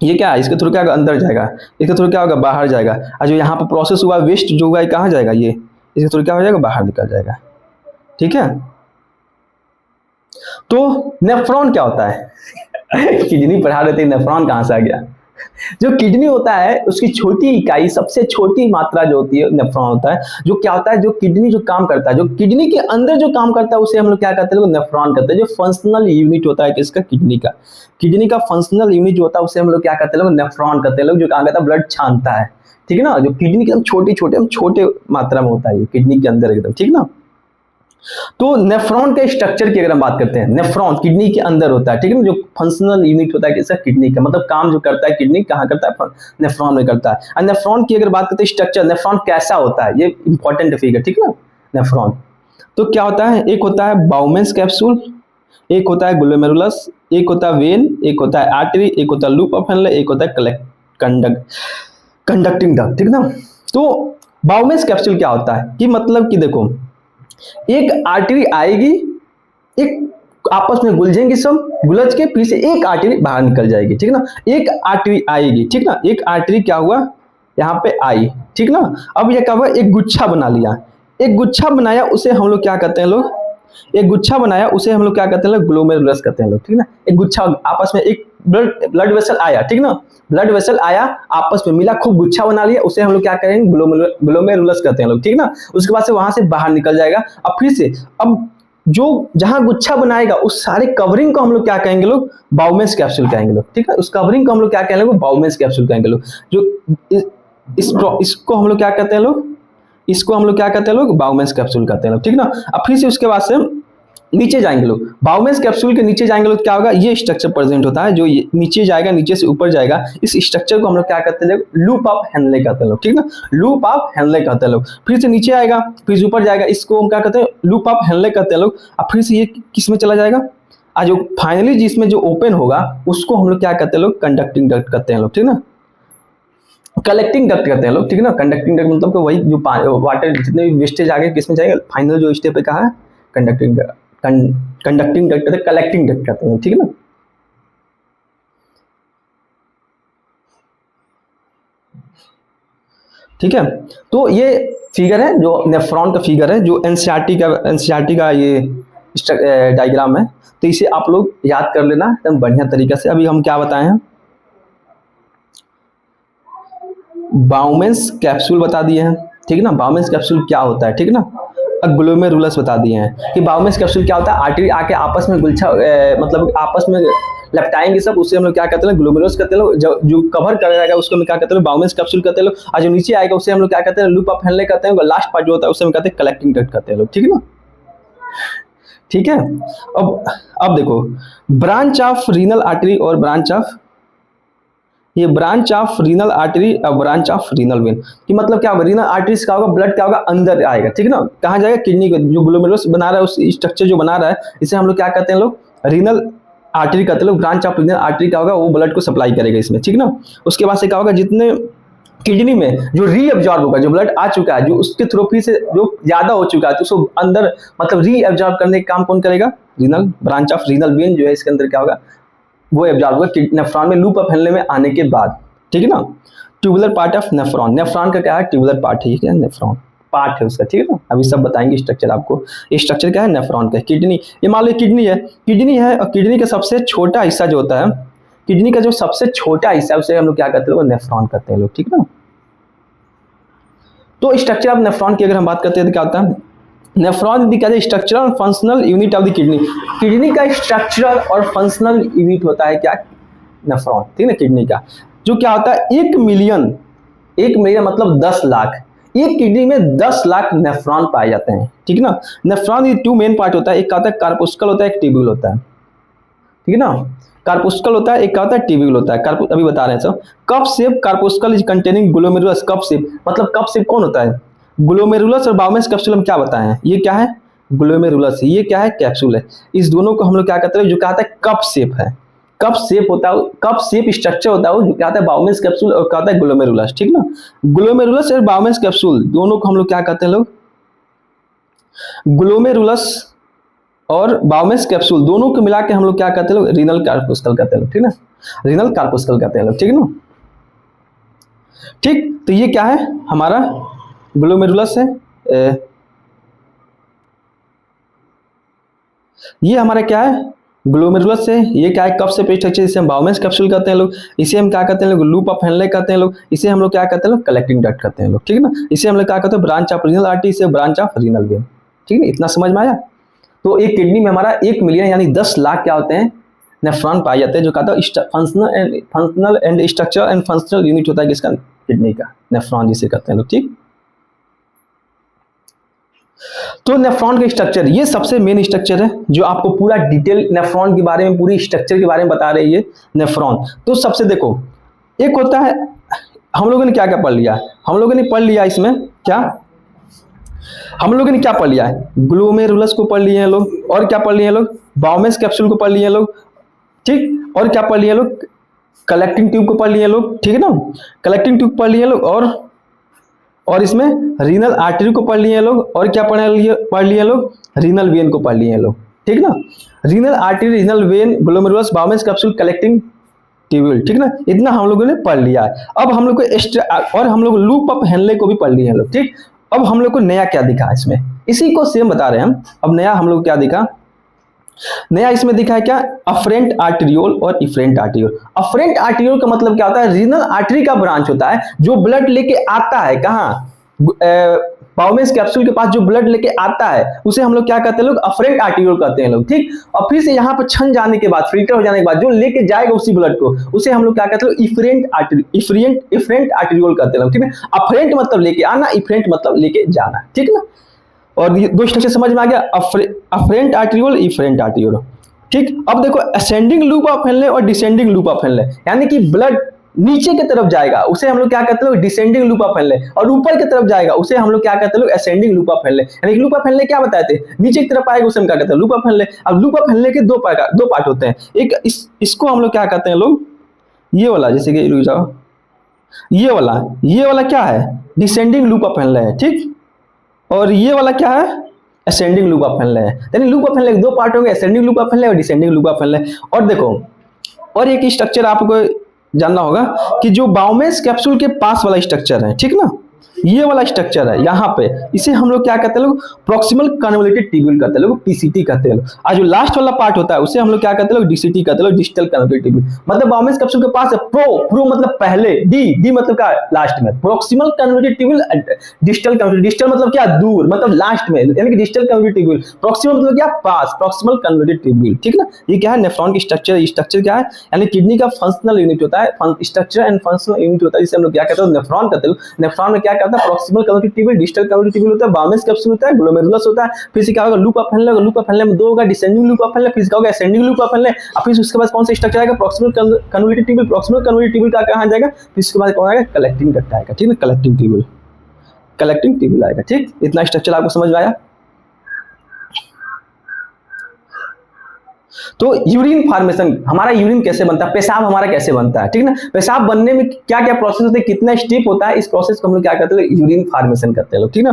ये क्या है, इसके थ्रू क्या होगा, अंदर जाएगा, इसके थ्रू क्या होगा, बाहर जाएगा, और जो यहाँ पर प्रोसेस हुआ वेस्ट जो हुआ है कहाँ जाएगा, ये इसके थ्रू क्या हो जाएगा, बाहर निकल जाएगा, ठीक है। तो नेफ्रॉन क्या होता है किडनी पढ़ा रहे थे, नेफ्रॉन कहां से आ गया। जो किडनी होता है उसकी छोटी इकाई, सबसे छोटी मात्रा जो होती है नेफ्रॉन होता है। जो क्या होता है, जो किडनी जो काम करता है, जो किडनी के अंदर जो काम करता है उसे हम लोग क्या कहते हैं, नेफ्रॉन कहते हैं। जो फंक्शनल यूनिट होता है किसका, किडनी का फंक्शनल यूनिट जो होता है उसे हम लोग क्या कहते हैं, नेफ्रॉन कहते हैं। जो क्या कहता है, ब्लड छानता है, ठीक है ना। जो किडनी के छोटे मात्रा में होता है किडनी के अंदर एकदम, ठीक ना। तो नेफ्रॉन के स्ट्रक्चर की अगर हम बात करते हैं, नेफ्रॉन किडनी के अंदर होता है, ठीक है ना। जो फंक्शनल यूनिट होता है किसका, किडनी का, मतलब काम जो करता है किडनी कहाँ करता है, नेफ्रॉन में करता है। और नेफ्रॉन की अगर बात करते हैं स्ट्रक्चर, नेफ्रॉन कैसा होता है, ये इंपॉर्टेंट फिगर, ठीक है ना। नेफ्रॉन तो क्या होता है, एक होता है बाउमेंस कैप्सूल, एक होता है ग्लोमेरुलस, एक होता है वेन, एक होता है आर्टरी, एक होता है लूप ऑफ हेनले, एक होता है कंडक्टिंग डक्ट, ठीक ना। तो बाउमेंस कैप्सूल क्या होता है कि मतलब कि देखो, एक आर्टरी आएगी, एक आपस में गुलझेंगी, सब गुलझ के फिर से एक आर्टरी बाहर निकल जाएगी, ठीक ना। एक आर्टरी आएगी, ठीक ना, एक आर्टरी क्या हुआ, यहाँ पे आई, ठीक ना। अब ये क्या हुआ, एक गुच्छा बना लिया, एक गुच्छा बनाया उसे हम लोग क्या कहते हैं लोग, एक गुच्छा बनाया उसे हम लोग क्या कहते हैं, ग्लोमेरुलस कहते हैं लोग, ठीक ना। एक गुच्छा आपस में, एक ब्लड वेसल आया, ठीक ना, ब्लड वेसल आया, आपस में मिला, खूब गुच्छा बना लिया, उसे हम लोग क्या करेंगे, ग्लोमेरुलस कहते हैं लोग, ठीक ना। उसके बाद से वहां से बाहर निकल जाएगा। अब फिर से, अब जो जहां गुच्छा बनाएगा उस सारे कवरिंग को हम लोग क्या कहेंगे लोग, बाउमेंस कैप्सूल कहेंगे लोग, ठीक है। उस कवरिंग को हम लोग क्या कहेंगे, बाउमेंस कैप्सूल कहेंगे लोग। जो इसको हम लोग क्या कहते हैं लोग, इसको हम लोग क्या कहते हैं लोग, बाउमेंस कैप्सूल कहते हैं लोग, ठीक ना। अब फिर से उसके बाद से नीचे जाएंगे लोग, बाउमेंस कैप्सूल के नीचे जाएंगे लोग, क्या होगा, ये स्ट्रक्चर प्रेजेंट होता है, जो नीचे जाएगा, नीचे से ऊपर जाएगा, इस स्ट्रक्चर को हम लोग क्या कहते हैं, लूप ऑफ हेनले कहते हैं लोग, ठीक ना। लूप ऑफ हेनले कहते हैं लोग। फिर से नीचे आएगा, फिर से ऊपर जाएगा, इसको हम क्या कहते हैं, लूप ऑफ हेनले कहते हैं लोग। अब फिर से ये किस में चला जाएगा, आज जो फाइनली जिसमें जो ओपन होगा उसको हम लोग क्या कहते हैं लोग, कंडक्टिंग डक्ट कहते हैं लोग, ठीक ना। कलेक्टिंग डक्ट कहते हैं लोग, ठीक है ना। कंडक्टिंग डक्ट मतलब वही जो वाटर जितने भी वेस्टेज आगे किसमें जाएगा, फाइनल जो स्टेप पे कहा है, कंडक्टिंग डक्ट कहते हैं, कलेक्टिंग डक्ट कहते हैं, ठीक है ना। ठीक है, तो ये फिगर है जो नेफ्रॉन का फिगर है, जो एनसीईआरटी का ये डायग्राम है। तो इसे आप लोग याद कर लेना एकदम बढ़िया तरीके से। अभी हम क्या बताए हैं, बाउमेंस कैप्सूल बता दिए हैं, ठीक है ना। बाउमेंस कैप्सूल क्या होता है, ठीक है ना। ग्लोमेरुलस बता दिए हैं कि बाउमेंस कैप्सूल क्या होता है, आर्टरी आके आपस में गुच्छा मतलब आपस में लपटाएंगे सब, उसे हम लोग क्या कहते हैं, ग्लोमेरुलस कहते हैं। जो कवर कर जाएगा उसको हम क्या कहते हैं, बाउमेंस कैप्सूल कहते हैं। और जो नीचे आएगा उसे हम लोग क्या कहते हैं, लूप ऑफ हेनले कहते हैं। लास्ट पार्ट जो होता है उसे हम कहते हैं कलेक्टिंग डक्ट कहते हैं लोग, ठीक है ना। ठीक है, अब देखो, ब्रांच ऑफ रीनल आर्टरी और ब्रांच ऑफ रीनल आर्टरी और ब्रांच ऑफ रीनल वेन कि मतलब क्या होगा, रीनल आर्टरी से क्या होगा, ब्लड क्या होगा, अंदर आएगा, ठीक है ना। कहाँ जाएगा, किडनी को, जो ग्लोमेरुलस बना रहा है उस स्ट्रक्चर जो बना रहा है, इसे हम लोग क्या कहते हैं लोग, रीनल आर्टरी कहते हैं लोग। ब्रांच ऑफ रीनल आर्टरी क्या होगा, वो ब्लड को सप्लाई करेगा इसमें, ठीक ना। उसके बाद से क्या होगा, जितने किडनी में जो रीअब्जॉर्ब होगा, जो ब्लड आ चुका है, जो उसके थ्रू फिर से जो ज्यादा हो चुका है, तो उसको अंदर मतलब रीअब्जॉर्ब करने का काम कौन करेगा, renal, branch of renal vein जो है इसके अंदर क्या होगा, वो एब्जॉर्ब होगा नेफ्रॉन में लूप ऑफ हेनले में आने के बाद, ठीक है ना। Tubular part of nephron, nephron का क्या है, ट्यूबुलर पार्ट है, क्या नेफ्रॉन पार्ट है उसका, ठीक है ना। अभी सब बताएंगे स्ट्रक्चर आपको। ये स्ट्रक्चर क्या है, नेफ्रॉन का। किडनी, ये मान लो किडनी है और किडनी का सबसे छोटा हिस्सा जो होता है, किडनी का जो सबसे छोटा हिस्सा है उसे हम लोग क्या कहते हैं, वो नेफ्रॉन कहते हैं लोग, ठीक है ना। तो स्ट्रक्चर ऑफ नेफ्रॉन की अगर हम बात करते हैं तो क्या होता है, नेफ्रॉन कहते हैं स्ट्रक्चरल और functional unit of the kidney. Kidney का स्ट्रक्चरल और फंक्शनल यूनिट होता है क्या, नेफ्रॉन, ठीक है ना। किडनी का जो क्या होता है, 1 मिलियन मतलब 10 लाख, एक किडनी में 10 लाख नेफ्रॉन पाए जाते हैं, ठीक है ना। नेफ्रॉन की 2 मेन पार्ट होता है, एक का होता है कार्पुस्कल होता है, एक ट्यूब्यूल होता है, ठीक है ना। कार्पुस्कल होता है, एक का होता है ट्यूब्यूल होता है। अभी बता रहे हैं सब। Cup shape corpuscle is containing glomerulus. Cup shape मतलब कप शेप कौन होता है, ग्लोमेरुलस और बाउमेंस कैप्सूल हम क्या बताए हैं, ये क्या है, ग्लोमेरुलस, ये क्या है, कैप्सूल है। इस दोनों को हम लोग क्या कहते हैं, जो कहता है कप शेप है, कप शेप होता है, कप शेप स्ट्रक्चर होता है, जो क्या होता है बाउमेंस कैप्सूल और क्या होता है ग्लोमेरुलस, ठीक ना। ग्लोमेरुलस और बाउमेंस कैप्सूल दोनों को हम लोग क्या कहते हैं लोग, ग्लोमेरुलस और बाउमेंस कैप्सूल दोनों को मिला के हम लोग क्या कहते हैं लोग, रीनल कार्पुस्कल कहते हैं लोग, ठीक ना, रीनल कार्पुस्कल कहते हैं लोग, ठीक ना। ठीक, तो ये क्या है हमारा ग्लोमेरुलस है, ये हमारा क्या है ग्लोमेरुलस है, ये क्या है कप से स्ट्रक्चर, इसे हम बाउमेंस कैप्सूल कहते हैं लोग, इसे हम क्या कहते हैं लोग, लूप ऑफ हेनले कहते हैं लोग, इसे हम लोग क्या कहते हैं लोग, कलेक्टिंग डक्ट कहते हैं लोग, ठीक है ना। इसे हम लोग क्या कहते हैं, ब्रांच ऑफ रीनल आर्टरी, इसे ब्रांच ऑफ रीनल वेन, ठीक है, इतना समझ में आया। तो एक किडनी में हमारा 1 मिलियन यानी 10 लाख क्या होते हैं, नेफ्रॉन पाए जाते हैं, जो कहता है functional and structure and functional unit होता है किसका, किडनी का, नेफ्रॉन जिसे कहते हैं लोग, ठीक। तो नेफ्रॉन का स्ट्रक्चर, ये सबसे मेन स्ट्रक्चर है जो आपको पूरा डिटेल नेफ्रॉन के बारे में, पूरी स्ट्रक्चर के बारे में बता रही है नेफ्रॉन। तो सबसे देखो, एक होता है, हम लोगों ने क्या क्या पढ़ लिया, हम लोगों ने पढ़ लिया इसमें क्या, हम लोगों ने क्या पढ़ लिया है, ग्लोमेरुलस को पढ़ लिए हैं लोग, और क्या पढ़ लिए हैं लोग, बाउमेंस कैप्सूल को पढ़ लिए हैं लोग, ठीक, और क्या पढ़ लिए लोग, कलेक्टिंग ट्यूब को पढ़ लिए लोग, ठीक है ना, कलेक्टिंग ट्यूब पढ़ लिए लोग, और इसमें रीनल आर्टरी को पढ़ लिए लोग, और क्या पढ़ लिए लोग, रीनल वेन को पढ़ लिए लोग, ठीक ना। Renal artery, renal vein, glomerulus, Bowman's capsule, collecting tubule, ठीक ना, इतना हम लोगों ने पढ़ लिया है। अब हम लोग को और हम लोग लूप ऑफ हेनले को भी पढ़ लिए हैं लोग, ठीक। अब हम लोग को नया क्या दिखा इसमें, इसी को सेम बता रहे हैं हम। अब नया हम लोग क्या दिखा, नया इसमें दिखा है क्या, अफरेंट आर्टेरियोल और इफरेंट आर्टेरियोल। अफरेंट आर्टेरियोल का मतलब क्या होता है, रीनल आर्टरी का ब्रांच होता है जो ब्लड लेके आता है कहाँ, बाउमेंस कैप्सूल के पास जो ब्लड लेके आता है उसे हम लोग क्या कहते हैं लोग, अफरेंट आर्टेरियोल कहते हैं लोग, ठीक। और फिर से यहाँ पर छन जाने के बाद, फिल्टर हो जाने के बाद जो लेके जाएगा उसी ब्लड को, उसे हम लोग क्या कहते हैं, इफरेंट आर्टेरियोल कहते हैं लोग, ठीक है। अफरेंट मतलब लेके आना, इफरेंट मतलब लेके जाना, ठीक ना। और ये दो स्ट्रक्चर समझ में आ गया, अफरेंट आर्टेरियोल, इफरेंट आर्टेरियोल, ठीक। अब देखो असेंडिंग लूप ऑफ हेनले और डिसेंडिंग लूप ऑफ हेनले, यानी कि ब्लड नीचे की तरफ जाएगा उसे हम लोग क्या कहते हैं, डिसेंडिंग लूप ऑफ हेनले, और ऊपर की तरफ जाएगा उसे हम लोग क्या कहते हैं, असेंडिंग लूप ऑफ हेनले। यानी लूप ऑफ हेनले क्या बताए थे, नीचे की तरफ आएगा उसे हम क्या कहते हैं, लूप ऑफ हेनले। अब लूप ऑफ हेनले के दो पार्ट होते हैं, एक इसको हम लोग क्या कहते हैं लोग, ये वाला, जैसे कि रुक जाओ, ये वाला क्या है, डिसेंडिंग लूप ऑफ हेनले है, ठीक। और ये वाला क्या है, असेंडिंग लूप ऑफ हेनले है। यानी लूप ऑफ हेनले के दो पार्ट होंगे, असेंडिंग लूप ऑफ हेनले और डिसेंडिंग लूप ऑफ हेनले। और देखो, और एक स्ट्रक्चर आपको जानना होगा कि जो बाउमेंस कैप्सूल के पास वाला स्ट्रक्चर है, ठीक ना, ये वाला स्ट्रक्चर है यहाँ पे, इसे हम लोग क्या कहते हैं लोग, प्रॉक्सिमल कन्वोल्यूटेड ट्यूब्यूल कहते हैं लोग, पीसीटी कहते हैं लोग। और जो लास्ट वाला पार्ट होता है उसे हम लोग क्या कहते हैं लोग, डीसीटी कहते हैं लोग, डिस्टल कन्वोल्यूटेड ट्यूब्यूल। मतलब बाउमेंस कैप्सूल के पास है प्रो मतलब पहले, डी मतलब क्या, लास्ट में, proximal convoluted tubule, distal convoluted, distal मतलब क्या, दूर, मतलब लास्ट में, यानी कि डिस्टल कन्वोल्यूटेड ट्यूब्यूल, प्रॉक्सिमल मतलब क्या, पास, प्रॉक्सिमल कन्वोल्यूटेड ट्यूब्यूल, ठीक ना। ये क्या है, नेफ्रॉन की स्ट्रक्चर, स्ट्रक्चर क्या है, यानी किडनी का फंक्शनल यूनिट होता है, स्ट्रक्चर एंड फंक्शनल यूनिट होता है, जिसे हम लोग क्या कहते हैं, नेफ्रॉन कहते हैं। नेफ्रॉन में क्या कहता है, proximal convoluted tubule, distal convoluted tubule होता है, बाउमेंस कैप्सूल होता है, ग्लोमेरुलस होता है, फिर से क्या होगा, loop of Henle, loop of Henle में दो होगा, डिसेंडिंग लूप ऑफ हेनले, फिर क्या होगा, असेंडिंग लूप ऑफ हेनले। और फिर उसके बाद कौन सा स्ट्रक्चर आएगा, proximal convoluted tubule, proximal convoluted tubule का कहां जाएगा, फिर उसके बाद कौन आएगा, कलेक्टिंग डक्ट आएगा, ठीक है, कलेक्टिंग ट्यूब्यूल आएगा, ठीक। इतना स्ट्रक्चर आपको समझ में आया। तो यूरिन फॉर्मेशन, हमारा यूरिन कैसे बनता है, पेशाब हमारा कैसे बनता है, ठीक ना। पेशाब बनने में क्या क्या प्रोसेस होते हैं, कितना स्टेप होता है, इस प्रोसेस को हम लोग क्या कहते हैं, यूरिन फॉर्मेशन करते हैं लोग, ठीक ना।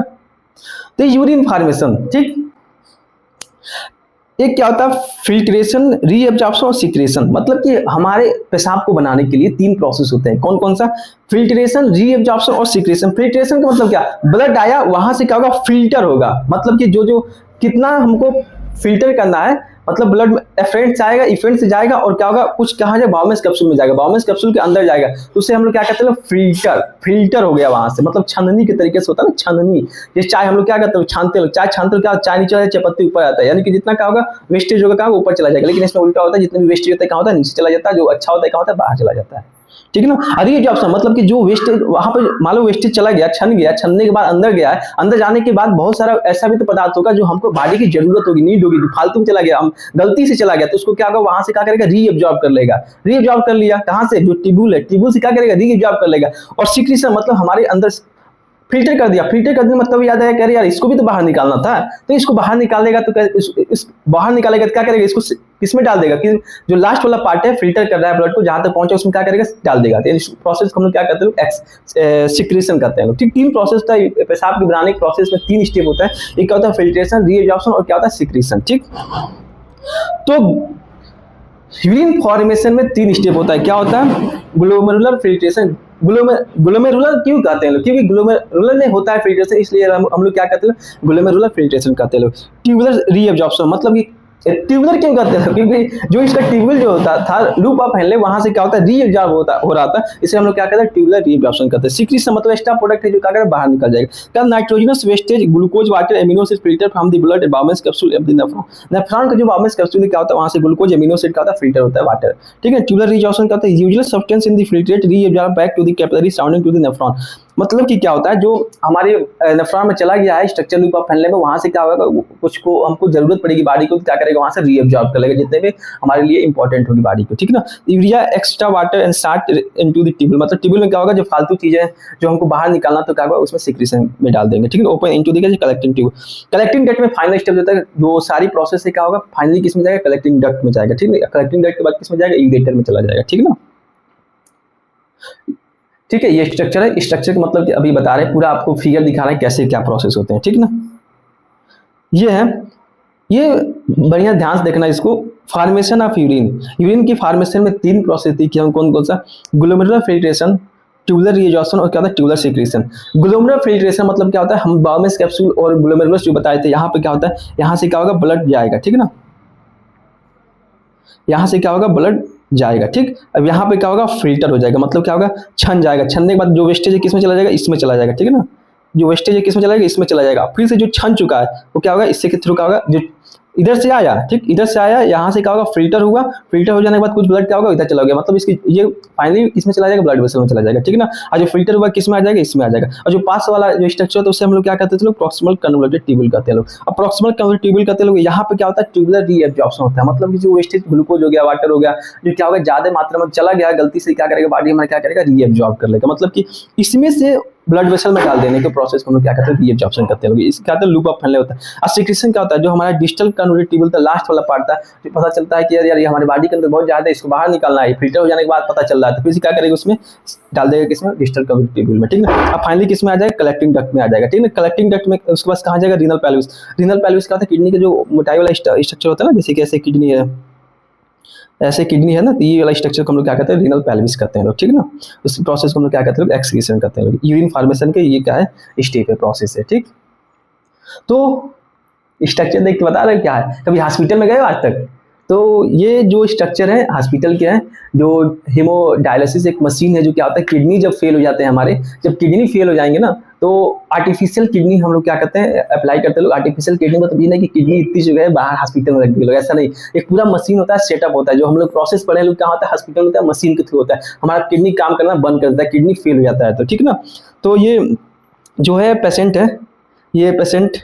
तो यूरिन फॉर्मेशन, ठीक, एक क्या होता है, फिल्ट्रेशन, रीएब्जॉर्प्शन और सिक्रेशन। मतलब कि हमारे पेशाब को बनाने के लिए 3 प्रोसेस होते हैं, कौन कौन सा, फिल्ट्रेशन, रीएब्जॉर्प्शन और सिक्रेशन। फिल्ट्रेशन का मतलब क्या, ब्लड आया वहां से क्या होगा, फिल्टर होगा, मतलब कि जो कितना हमको फिल्टर करना है, मतलब ब्लड में एफरेंट से आएगा, इफेंट से जाएगा, और क्या होगा, कुछ कहा जाए बाउमेंस कैप्सूल में जाएगा, बाउमेंस कैप्सूल के अंदर जाएगा, तो उसे हम लोग क्या कहते हैं, फिल्टर हो गया वहां से, मतलब छननी के तरीके से होता है ना, छननी। ये चाय हम लोग क्या कहते हैं, छानते हैं, चाय छानते हो, क्या चाय नीचे चाय पत्ती ऊपर आता है, यानी कि जितना क्या होगा वेस्टेज होगा कहाँ ऊपर चला जाएगा, लेकिन इसमें उल्टा होता है, जितना भी वेस्टेज होता है कहाँ होता है, नीचे चला जाता है, जो अच्छा होता है कहाँ होता है, बाहर चला जाता है, ठीक है ना। अरे ये जो ऑप्शन मतलब कि जो वेस्टेज वहां पर मान लो वेस्टेज चला गया, छन गया, छनने के बाद अंदर गया है, अंदर जाने के बाद बहुत सारा ऐसा भी तो पदार्थ होगा जो हमको बॉडी की जरूरत होगी, नीड होगी, जो फालतू में चला गया, हम गलती से चला गया, तो उसको क्या होगा, वहां से क्या करेगा, रीअब्जॉर्ब कर लेगा, रीअब्जॉर्ब कर लिया कहां से, जो ट्यूब्यूल है, ट्यूब्यूल से क्या करेगा, रीअब्जॉर्ब कर लेगा। और सिक्रीशन मतलब हमारे अंदर फिल्टर कर दिया, फिल्टर कर दिया मतलब याद आया, कह रहे यार इसको भी तो बाहर निकालना था, तो इसको बाहर निकालेगा तो इस बाहर निकालेगा तो क्या करेगा, इसको किसमें डाल देगा, कि जो लास्ट वाला पार्ट है फिल्टर कर रहा है ब्लड को, जहां तक पहुंचा उसमें क्या करेगा, डाल देगा। तो इस प्रोसेस को हम लोग क्या कहते हैं, सिक्रीशन कहते हैं। ठीक, 3 प्रोसेस था पेशाब की बनाने के प्रोसेस में, 3 स्टेप होता है। एक क्या होता है, फिल्ट्रेशन, रीएब्जॉर्प्शन और क्या होता है, सिक्रीशन। ठीक, तो यूरिन फॉर्मेशन में 3 स्टेप होता है। क्या होता है, ग्लोमेरुलर फिल्ट्रेशन। ग्लोमेरुलर क्यों कहते हैं लोग, क्योंकि ग्लोमेरुलर में होता है फिल्ट्रेशन, इसलिए हम लोग क्या कहते हैं, ग्लोमेरुलर फिल्ट्रेशन कहते हैं लोग। ट्यूबुलर रीएब्जॉर्प्शन मतलब कि ट्यूबुलर क्यों कहते हैं, क्योंकि जो इसका ट्यूबुल जो होता था लूप ऑफ हेनले, वहां से क्या होता है, रीएब्जॉर्ब हो रहा था, इसे हम लोग क्या कहते हैं, ट्यूबुलर रीएब्जॉर्प्शन कहते हैं। सिक्रीशन मतलब एक्स्ट्रा प्रोडक्ट है जो क्या करेगा, बाहर निकल जाएगा। क्या, nitrogenous wastage, glucose, water, amino acid filter from the blood Bowman's capsule of the nephron. Nephron का जो बाउमेंस कैप्सूल क्या होता है, वहां से ग्लूकोज, एमिनो एसिड का होता है, फिल्टर होता है वाटर। ठीक है, ट्यूबुलर रीएब्जॉर्प्शन कहते हैं usual substance in the filtrate reabsorb back to the capillary surrounding to the nephron. मतलब कि क्या होता है, जो हमारे नेफ्रॉन में चला गया है स्ट्रक्चर लूप ऑफ हेनले में, वहां से क्या होगा, कुछ को हमको जरूरत पड़ेगी बॉडी को, क्या करेगा, वहां से रीएब्जॉर्ब कर लेगा जितने भी हमारे लिए इंपॉर्टेंट होगी बॉडी को। ठीक है ना, urea extra water and salt into the tubule, मतलब ट्यूबुल में क्या होगा, जो फालतू चीजें जो हमको बाहर निकालना तो क्या होगा, उसमें सिक्रीशन में डाल देंगे। ठीक है, open into the collecting tube. Collecting duct में फाइनल स्टेप होता है, जो सारी प्रोसेस से क्या होगा, फाइनली किस में जाएगा, कलेक्टिंग डक्ट में जाएगा। ठीक है, कलेक्टिंग डक्ट के बाद किस में जाएगा, यूरेटर में चला जाएगा। ठीक है ना, ठीक है, ये स्ट्रक्चर है। स्ट्रक्चर का मतलब कि अभी बता रहे हैं, पूरा आपको फिगर दिखा रहे हैं कैसे क्या प्रोसेस होते हैं। ठीक ना, ये है, ये बढ़िया ध्यान से देखना इसको। फॉर्मेशन ऑफ यूरिन, यूरिन की फॉर्मेशन में 3 प्रोसेस थी कि हम कौन कौन सा, ग्लोमेरुलर फिल्ट्रेशन, ट्यूबुलर रीएब्जॉर्प्शन और क्या होता है, ट्यूबुलर सिक्रीशन। ग्लोमेरुलर फिल्ट्रेशन मतलब क्या होता है, हम बाउमेंस कैप्सूल और ग्लोमेरुलस जो बताए थे, यहाँ पे क्या होता है, यहाँ से क्या होगा, ब्लड जाएगा। ठीक है ना, यहाँ से क्या होगा, ब्लड जाएगा। ठीक, अब यहाँ पे क्या होगा, फिल्टर हो जाएगा, मतलब क्या होगा, छन जाएगा। छनने के बाद जो वेस्टेज है किसमें चला जाएगा, इसमें चला जाएगा। ठीक है ना, जो वेस्टेज है किसमें चला जाएगा, इसमें चला जाएगा। फिर से जो छन चुका है वो क्या होगा, इससे के थ्रू क्या होगा, जो इधर से आया, ठीक, इधर से आया, यहाँ से क्या होगा, फिल्टर हुआ, फिल्टर हो जाने के बाद कुछ ब्लड क्या होगा, इधर चला गया, मतलब इसकी ये फाइनली इसमें चला जाएगा, ब्लड वेसल में चला जाएगा। ठीक है ना, और जो फिल्टर हुआ किसमें आ जाएगा, इसमें आ जाएगा। और जो पास वाला जो स्ट्रक्चर होता है उसे हम लोग क्या कहते हैं, प्रॉक्सिमल कन्वोल्यूटेड ट्यूबुल कहते हैं लोग। अब प्रॉक्सिमल कन्वोल्यूटेड ट्यूबुल कहते हैं लोग, यहाँ पे क्या होता है, ट्यूबुलर रीएब्जॉर्प्शन होता है, मतलब कि जो वेस्टेज ग्लूकोज हो गया, वाटर हो गया, जो क्या होगा, ज्यादा मात्रा में चला गया, गलती से क्या करेगा, बॉडी हमारा क्या करेगा, रीएब्जॉर्ब कर लेगा, मतलब कि इसमें से ब्लड वेसल में डाल देने के प्रोसेस को हम लोग क्या कहते हैं, रीएब्जॉर्प्शन करते हैं। इसका क्या होता है, लूप ऑफ हेनले होता है। और सिक्रीशन क्या होता है, जो हमारा डिस्टल कन्वोल्यूटेड ट्यूबुल था, लास्ट वाला पार्ट था, जो पता चलता है कि यार ये हमारे बॉडी के अंदर बहुत ज्यादा है, इसको बाहर निकालना है, फिल्टर हो जाने के बाद पता चल रहा है, तो फिर क्या करेगा, उसमें डाल देगा, किसमें, डिस्टल कन्वोल्यूटेड ट्यूबुल में। ठीक है, अब फाइनली किसमें आ जाएगा, कलेक्टिंग डक्ट में आ जाएगा। ठीक है, कलेक्टिंग डक्ट में उसके बाद कहाँ जाएगा, रीनल पेल्विस। रीनल पेल्विस क्या होता है, किडनी का जो मोटाई वाला स्ट्रक्चर होता है ना, जैसे कि ऐसे किडनी है, ऐसे किडनी है ना, तो ये वाला स्ट्रक्चर को हम लोग क्या कहते हैं, रीनल पेल्विस कहते हैं लोग। ठीक है ना, उस प्रोसेस को हम लोग क्या कहते हैं, एक्सक्रीशन कहते हैं लोग। यूरिन फॉर्मेशन के ये क्या है, स्टेप है, प्रोसेस है। ठीक, तो स्ट्रक्चर देख के बता रहे क्या है, कभी हॉस्पिटल में गए हो आज तक, तो ये जो स्ट्रक्चर है हॉस्पिटल के हैं, जो हीमोडायलिसिस एक मशीन है, जो क्या होता है, किडनी जब फेल हो जाते हैं हमारे, जब किडनी फेल हो जाएंगे ना, तो आर्टिफिशियल किडनी हम लोग क्या करते हैं, अप्लाई करते हैं लोग। आर्टिफिशियल किडनी मतलब ये नहीं कि किडनी इतनी जो है बाहर हॉस्पिटल में रख दिए लोग, ऐसा नहीं। एक पूरा मशीन होता है, सेटअप होता है, जो हम लोग प्रोसेस पढ़े लोग, क्या होता है, हॉस्पिटल होता है, मशीन के थ्रू होता है, हमारा किडनी काम करना बंद कर देता है, किडनी फेल हो जाता है। तो ठीक ना, तो ये जो है पेशेंट है, ये पेशेंट,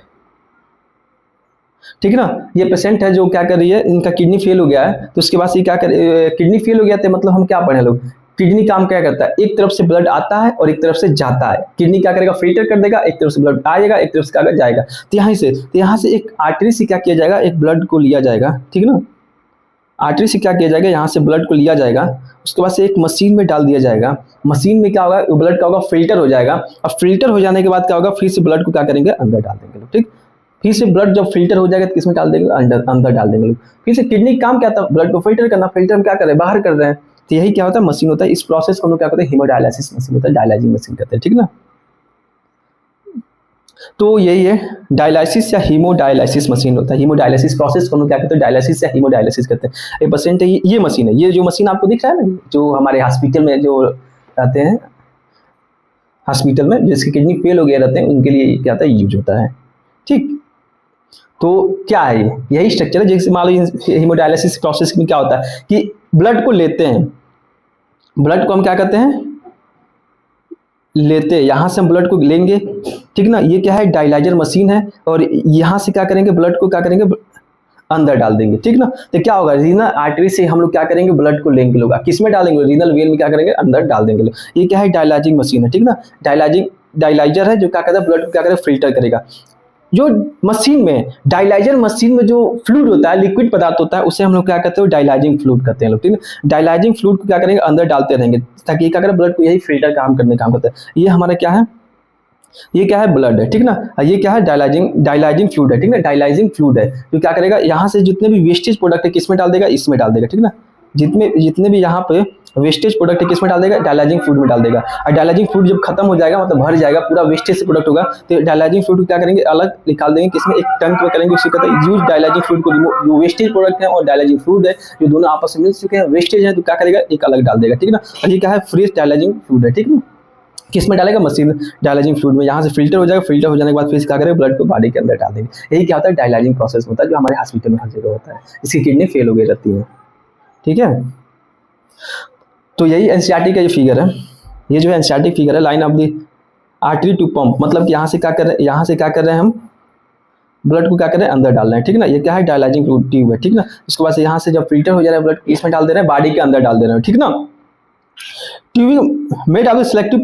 ठीक है ना, ये पेशेंट है जो क्या कर रही है, इनका किडनी फेल हो गया है, तो उसके बाद ये क्या कर, किडनी फेल हो गया था, मतलब हम क्या पढ़े लोग, किडनी काम क्या करता है, एक तरफ से ब्लड आता है और एक तरफ से जाता है। किडनी क्या करेगा, फिल्टर कर देगा, एक तरफ से ब्लड आएगा, एक तरफ से क्या जाएगा। तो यहाँ से एक आर्टरी से क्या किया जाएगा, एक ब्लड को लिया जाएगा। ठीक है ना, आर्टरी से क्या किया जाएगा, यहाँ से ब्लड को लिया जाएगा, उसके बाद से एक मशीन में डाल दिया जाएगा। मशीन में क्या होगा, ब्लड का होगा, फिल्टर हो जाएगा, और फिल्टर हो जाने के बाद क्या होगा, फिर से ब्लड को क्या करेंगे, अंदर डाल देंगे लोग। ठीक, फिर से ब्लड जब फिल्टर हो जाएगा तो किसमें डाल देंगे, अंदर डाल देंगे लोग। फिर से किडनी काम क्या था, ब्लड को फिल्टर करना, फिल्टर में क्या कर रहे हैं, बाहर कर रहे हैं। तो यही क्या होता है, मशीन होता है। इस प्रोसेस को हम लोग क्या कहते हैं, हीमोडायलिसिस मशीन होता है, डायलाइजिंग मशीन कहते हैं। ठीक ना, तो यही है डायलाइसिस या हीमोडायलिसिस मशीन होता है। हीमोडायलिसिस प्रोसेस को हम लोग क्या कहते हैं, डायलिसिस या हीमोडायलिसिस कहते हैं। ये पेशेंट है, ये मशीन है, ये जो मशीन आपको दिख रहा है ना, जो हमारे हॉस्पिटल में जो रहते हैं, हॉस्पिटल में जिसकी किडनी फेल हो गया रहते हैं, उनके लिए क्या होता है, यूज होता है। ठीक, तो क्या है ये, यही स्ट्रक्चर है। जैसे मान लो हीमोडायलिसिस प्रोसेस में क्या होता है कि ब्लड को लेते हैं, ब्लड को हम क्या कहते हैं, लेते हैं, यहाँ से हम ब्लड को लेंगे। ठीक ना, ये क्या है, डायलाइजर मशीन है, और यहाँ से क्या करेंगे, ब्लड को क्या करेंगे, अंदर डाल देंगे। ठीक ना, तो क्या होगा, रीनल आर्टरी से हम लोग क्या करेंगे, ब्लड को लेंगे लोग, किस में डालेंगे, रीनल वेन में क्या करेंगे, अंदर डाल देंगे लोग। ये क्या है, डायलाइजिंग मशीन है। ठीक ना, डायलाइजिंग डायलाइजर है जो क्या करता है, ब्लड को क्या करेगा, फिल्टर करेगा। जो मशीन में, डायलाइजर मशीन में जो फ्लूइड होता है, लिक्विड पदार्थ होता है, उसे हम लोग क्या कहते हैं, डायलाइजिंग फ्लूइड कहते हैं लोग, ठीक है। डायलाइजिंग फ्लूइड को क्या करेंगे, अंदर डालते रहेंगे ताकि ये क्या करे, ब्लड को यही फिल्टर काम करता है। ये हमारा क्या है, ये क्या है, ब्लड है, ठीक ना। ये क्या है, डायलाइजिंग फ्लूइड है, ठीक ना। डायलाइजिंग फ्लूइड है जो क्या करेगा, यहाँ से जितने भी वेस्टेज प्रोडक्ट है किसमें डाल देगा, इसमें डाल देगा, ठीक ना। जितने भी यहाँ पे वेस्टेज प्रोडक्ट है किसमें डाल देगा, डायलाइजिंग फ्लूइड में डाल देगा। और डायलाइजिंग फ्लूइड जब खत्म हो जाएगा, मतलब भर जाएगा, पूरा वेस्टेज से प्रोडक्ट होगा, तो डायलाइजिंग फ्लूइड को क्या करेंगे, अलग निकाल देंगे, किसमें, एक टंक में करेंगे, उसे कहते हैं यूज डायलाइजिंग फ्लूइड को रिमूव। जो वेस्टेज प्रोडक्ट है और डायलाइजिंग फ्लूइड है जो दोनों आपस में मिल चुके हैं, वेस्टेज है तो क्या करेगा, एक अलग डाल देगा, ठीक ना। और ये क्या है, फ्रेश डायलाइजिंग फ्लूइड है, ठीक ना। किस में डालेगा, मशीन डायलाइजिंग फ्लूइड में। यहाँ से फिल्टर हो जाएगा, फिल्टर हो जाने के बाद फिर क्या करेगा, ब्लड को बॉडी के अंदर डाल देंगे। यही क्या होता है, डायलाइजिंग प्रोसेस होता है, जो हमारे हॉस्पिटल में हर जगह होता है। इसकी किडनी फेल हो गई रहती है, ठीक है। तो यही एनसीईआरटी का ये फिगर है, ये जो है एनसीईआरटी फिगर है, line of the artery to pump, मतलब कि यहाँ से क्या कर रहे हैं, यहाँ से क्या कर रहे हैं हम, ब्लड को क्या कर रहे हैं, अंदर डाल रहे हैं, ठीक ना। ये क्या है, डायलाइजिंग ट्यूब है, ठीक ना। उसके बाद से यहाँ से जब फिल्टर हो जा रहा है, ब्लड इसमें डाल दे रहे हैं, बॉडी के अंदर डाल दे रहे हैं, ठीक ना। ट्यूबिंग मेड ऑफ सिलेक्टिव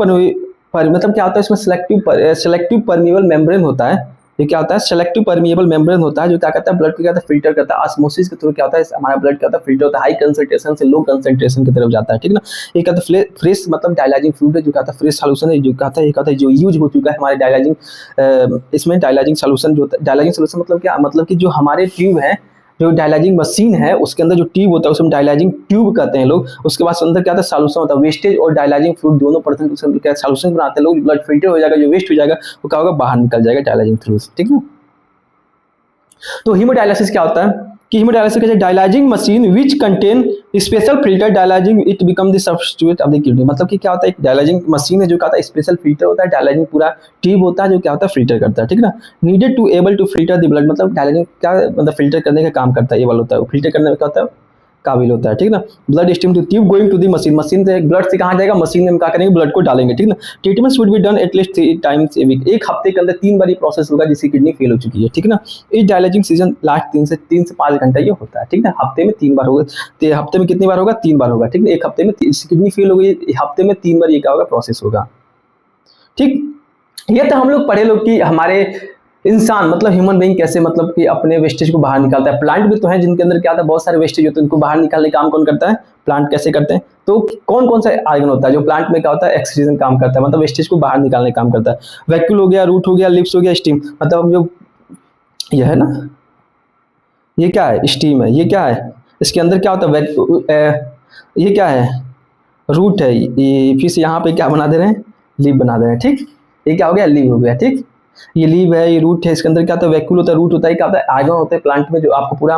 पर मतलब क्या होता है, इसमें सेलेक्टिव परमिएबल मेम्ब्रेन होता है। ये क्या होता है, सेलेक्टिव परमिएबल मेम्ब्रेन होता है जो क्या करता है, ब्लड को क्या होता है, फिल्टर करता है। ऑस्मोसिस के थ्रू क्या होता है, हमारा ब्लड क्या होता है, फिल्टर होता है, हाई कंसंट्रेशन से लो कंसंट्रेशन की तरफ जाता है, ठीक ना। ये कहता है फ्रेश, मतलब डायलाइजिंग फ्लूइड है जो कहता है, फ्रेश सॉल्यूशन है जो कहता है, ये कहता है जो यूज हो चुका है हमारे डायलाइजिंग, इसमें डायलाइजिंग सॉल्यूशन जो होता है, डायलाइजिंग सॉल्यूशन मतलब क्या, मतलब कि जो हमारे ट्यूब है, जो डायलाइजिंग मशीन है उसके अंदर जो ट्यूब होता है उसमें डायलाइजिंग ट्यूब कहते हैं लोग। उसके बाद अंदर क्या होता है, सॉल्यूशन होता है, वेस्टेज और डायलाइजिंग फ्लूइड दोनों परसेंट क्या सॉल्यूशन बनाते हैं लोग। ब्लड फिल्टर हो जाएगा, जो वेस्ट हो जाएगा वो क्या होगा, बाहर निकल जाएगा डायलाइजिंग थ्रू, ठीक है। तो हीमोडायलिसिस क्या होता है कि हीमोडायलिसिस का dialysing machine which contain special filter dialysing it become the substitute of the kidney, मतलब कि क्या होता है, एक डायलाइजिंग मशीन है जो क्या होता है, स्पेशल फिल्टर होता है, डायलाइजिंग पूरा ट्यूब होता है जो क्या होता है, फिल्टर करता है, ठीक ना। Needed to able to filter the blood, मतलब डायलाइजिंग क्या मतलब फिल्टर करने का काम करता है, ये वाला होता है, फिल्टर करने में क्या होता है, काबिल होता है, ठीक ना। Blood steam to tube going to the machine, machine से ब्लड से कहाँ जाएगा, मशीन में क्या करेंगे, ब्लड को डालेंगे, ठीक ना। Treatment should be done at least 3 times a week, एक हफ्ते के अंदर 3 बार ये प्रोसेस होगा जिसकी किडनी फेल हो चुकी है, ठीक ना। इस डायलाइजिंग सीजन लास्ट 3 से 5 घंटा ये होता है, ठीक ना। हफ्ते में 3 बार होगा, तो हफ्ते में कितनी बार होगा, 3 बार होगा, ठीक ना। एक हफ्ते में किडनी फेल हो गई, हफ्ते में 3 बार ये क्या होगा, प्रोसेस होगा, ठीक। ये तो हम लोग पढ़े लोग कि हमारे इंसान मतलब ह्यूमन बीइंग कैसे मतलब कि अपने वेस्टेज को बाहर निकालता है। प्लांट भी तो है जिनके अंदर क्या होता है, बहुत सारे वेस्टेज होते हैं, उनको बाहर निकालने का काम कौन करता है, प्लांट कैसे करते हैं। तो कौन कौन सा आर्गन होता है जो प्लांट में क्या होता है, एक्सक्रीजन काम करता है, मतलब वेस्टेज को बाहर निकालने का काम करता है। वैक्यूल हो गया, रूट हो गया, लिप्स हो गया, स्टीम, मतलब जो यह है ना, ये क्या है, स्टीम है, ये क्या है, इसके अंदर क्या होता है, ये क्या है, रूट है, ये फिर से यहाँ पे क्या बना दे रहे हैं, लीव बना दे रहे हैं, ठीक। ये क्या हो गया, लीव हो गया, ठीक। ये लीव है, ये रूट है, इसके अंदर क्या होता है, वैक्यूल होता है, रूट होता है, क्या होता है, आर्गन होते हैं प्लांट में, जो आपको पूरा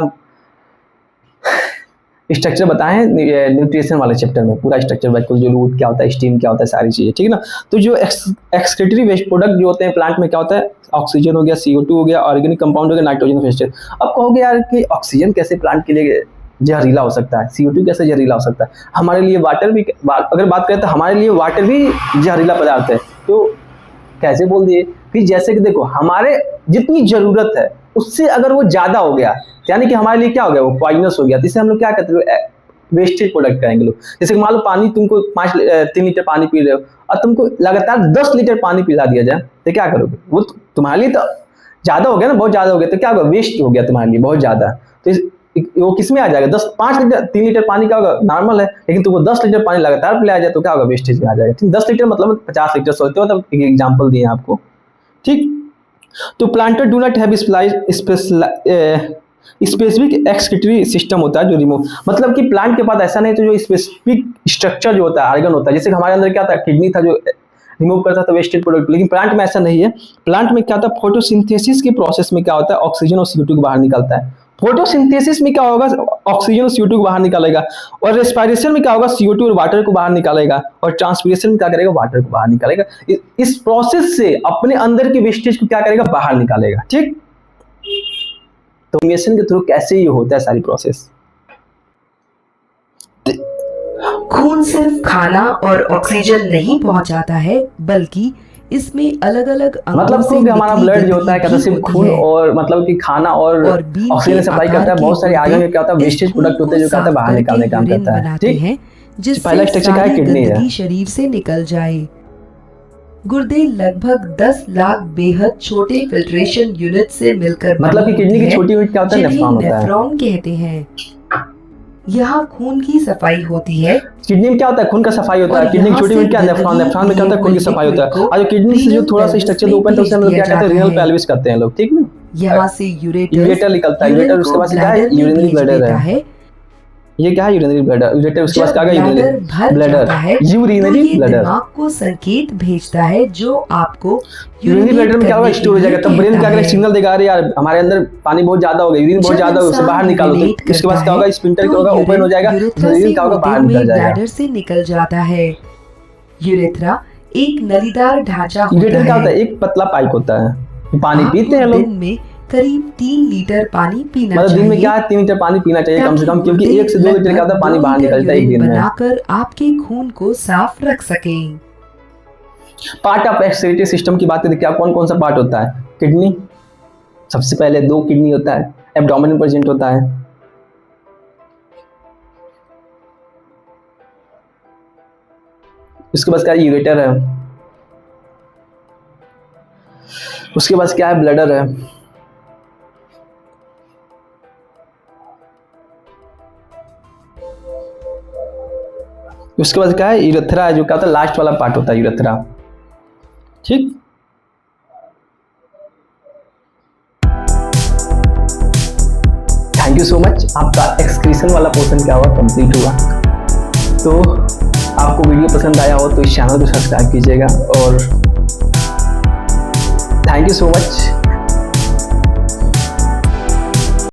स्ट्रक्चर बताए हैं न्यूट्रिशन वाले चैप्टर में, पूरा स्ट्रक्चर, वैक्यूल जो रूट क्या होता है, स्टीम क्या होता है, सारी चीजें, ठीक है ना। तो जो एक्सक्रीटरी वेस्ट प्रोडक्ट जो होते हैं प्लांट में क्या होता है, ऑक्सीजन हो गया, CO2 हो गया, ऑर्गेनिक कंपाउंड हो गया, नाइट्रोजन फेस्टेज। अब कहोगे यार कि ऑक्सीजन कैसे प्लांट के लिए जहरीला हो सकता है, CO2 कैसे जहरीला हो सकता है, हमारे लिए वाटर भी, अगर बात करें तो हमारे लिए वाटर भी जहरीला पदार्थ है, तो कैसे बोल दिए। फिर जैसे कि देखो हमारे जितनी जरूरत है उससे अगर वो ज्यादा हो गया, यानी कि हमारे लिए क्या हो गया, वो पॉइजनस हो गया, तो इसे हम लोग क्या कहते हैं, वेस्टेज प्रोडक्ट कहेंगे लोग। जैसे कि मान लो पानी तुमको 3 लीटर पानी पी रहे हो और तुमको लगातार 10 लीटर पानी पिला दिया जाए तो क्या करोगे, वो तुम्हारे लिए तो ज्यादा हो गया ना, बहुत ज्यादा हो गया, तो क्या होगा, वेस्ट हो गया तुम्हारे लिए बहुत ज्यादा। तो वो किस में आ जाएगा, 5 लीटर 3 लीटर पानी क्या होगा, नॉर्मल है, लेकिन तुमको 10 लीटर पानी लगातार पिलाया जाए तो क्या होगा, वेस्टेज में आ जाएगा, ठीक। 10 लीटर मतलब 50 लीटर सोचते हो, मतलब एक एग्जाम्पल दिए आपको, ठीक। तो planter do not have specific excretory system होता है जो रिमूव, मतलब कि प्लांट के पास ऐसा नहीं, तो जो स्पेसिफिक स्ट्रक्चर जो होता है, आर्गन होता है, जैसे हमारे अंदर क्या था, किडनी था जो रिमूव करता था वेस्टेज प्रोडक्ट, लेकिन प्लांट में ऐसा नहीं है। प्लांट में क्या होता है, फोटोसिंथेसिस के प्रोसेस में क्या होता है, ऑक्सीजन और CO2 को बाहर निकालता है। फोटोसिंथेसिस में क्या होगा, ऑक्सीजन और CO2 को बाहर निकालेगा, और रेस्पिरेशन में क्या होगा, CO2 और वाटर को बाहर निकालेगा, और ट्रांसपिरेशन में क्या करेगा, वाटर को बाहर निकालेगा। इस प्रोसेस से अपने अंदर के वेस्टेज को क्या करेगा, बाहर निकालेगा, ठीक। तो मिशन के थ्रू कैसे ये होता है सारी प्रोसेस। खून सिर्फ खाना और ऑक्सीजन नहीं पहुंचाता है, बल्कि इसमें अलग अलग मतलब कि हमारा ब्लड जो होता है क्या सिर्फ खून और मतलब कि खाना और ऑक्सीजन सप्लाई करता है, बहुत सारे आगे में क्या होता है वेस्टेज प्रोडक्ट होते हैं जो क्या बाहर निकालने का काम करता है, ठीक। जिससे पहला स्ट्रक्चर क्या है, किडनी है, शरीर से निकल जाए। गुर्दे लगभग 10 लाख बेहद छोटे फिल्ट्रेशन यूनिट से मिलकर मतलब कि बनी किडनी होती की है, छोटी यूनिट क्या होता है? जिन्हें नेफ्रॉन होता है। नेफ्रॉन कहते हैं। यहाँ खून की सफाई होती है किडनी में क्या होता है? खून का सफाई होता है। और किडनी की यहाँ छोटी से यूनिट क्या है? नेफ्रॉन। गंदगी नेफ्रॉन में क्या होता है? खून की लिए सफाई होता है। लिक्विड और जो किडनी से जो रीनल थोड़ा सा पेल्विस स्ट्रक्चर में ओपन है उसे हम लोग भेज क्या दिया कहते हैं? जाता रीनल है। पेल्विस कहते हैं लोग, ठीक ना? यहाँ से यूरेटर निकलता है। यूरिन यूरेटर को उसके बाद क्या है? ब्लैडर में यूरिनरी भेज ब्लैडर देता है। है। ये क्या है? Urinary bladder. यूरेटर उसके बाद जब क्या है? यूरिनरी ब्लैडर भर ब्लैडर। जाता है तो यूरिनरी ये ब्लैडर। दिमाग को संकेत भेजता है जो आपको यूरिनरी ब्लैडर में क्या होगा? करने के स्टोर हो लिए जाएगा। तब ब्रेन कहता क्या करेगा? है। सिग्नल देगा, अरे यार हमारे अंदर पानी बहुत ज्यादा हो गया, यूरिन बहुत जब ज्यादा हो गया, उसे इंसान बाहर निकालो। तो यूरिनेट उसके बाद करता क्या होगा? है स्पिंटर तो क्या होगा? ओपन हो जाएगा। यूरेथ्रा यूरिन से क्या होगा? होते बाहर हुए निकल जाएगा। ब्लैडर से निकल जाता है। यूरेथ्रा एक नलीदार ढांचा होता यूरेटर क्या होता है। है? एक पतला पाइप होता है। पानी आपको पीते हैं लोग। दिन में करीब 3 लीटर पानी पीना मतलब दिन में चाहिए क्या है? 3 लीटर पानी पीना चाहिए कम से कम, क्योंकि 1 से 2 लीटर क्या होता है? पानी बाहर निकलता है एक दिन में। बनाकर आपके खून को साफ रख सकें। पार्ट ऑफ एक्सक्रीटरी सिस्टम की बात करें, क्या कौन कौन सा पार्ट होता है? किडनी सबसे पहले 2 किडनी होता है, एब्डोमेन प्रेजेंट होता है। उसके बाद क्या है? यूरेटर है। उसके बाद क्या है? ब्लैडर है। उसके बाद क्या है? यूरेथ्रा है, जो क्या होता है? लास्ट वाला पार्ट होता है यूरेथ्रा। ठीक। Thank you so much. आपका एक्सक्रीशन वाला पोर्शन क्या हुआ? कंप्लीट हुआ। तो आपको वीडियो पसंद आया हो तो इस चैनल को सब्सक्राइब कीजिएगा और थैंक यू सो मच।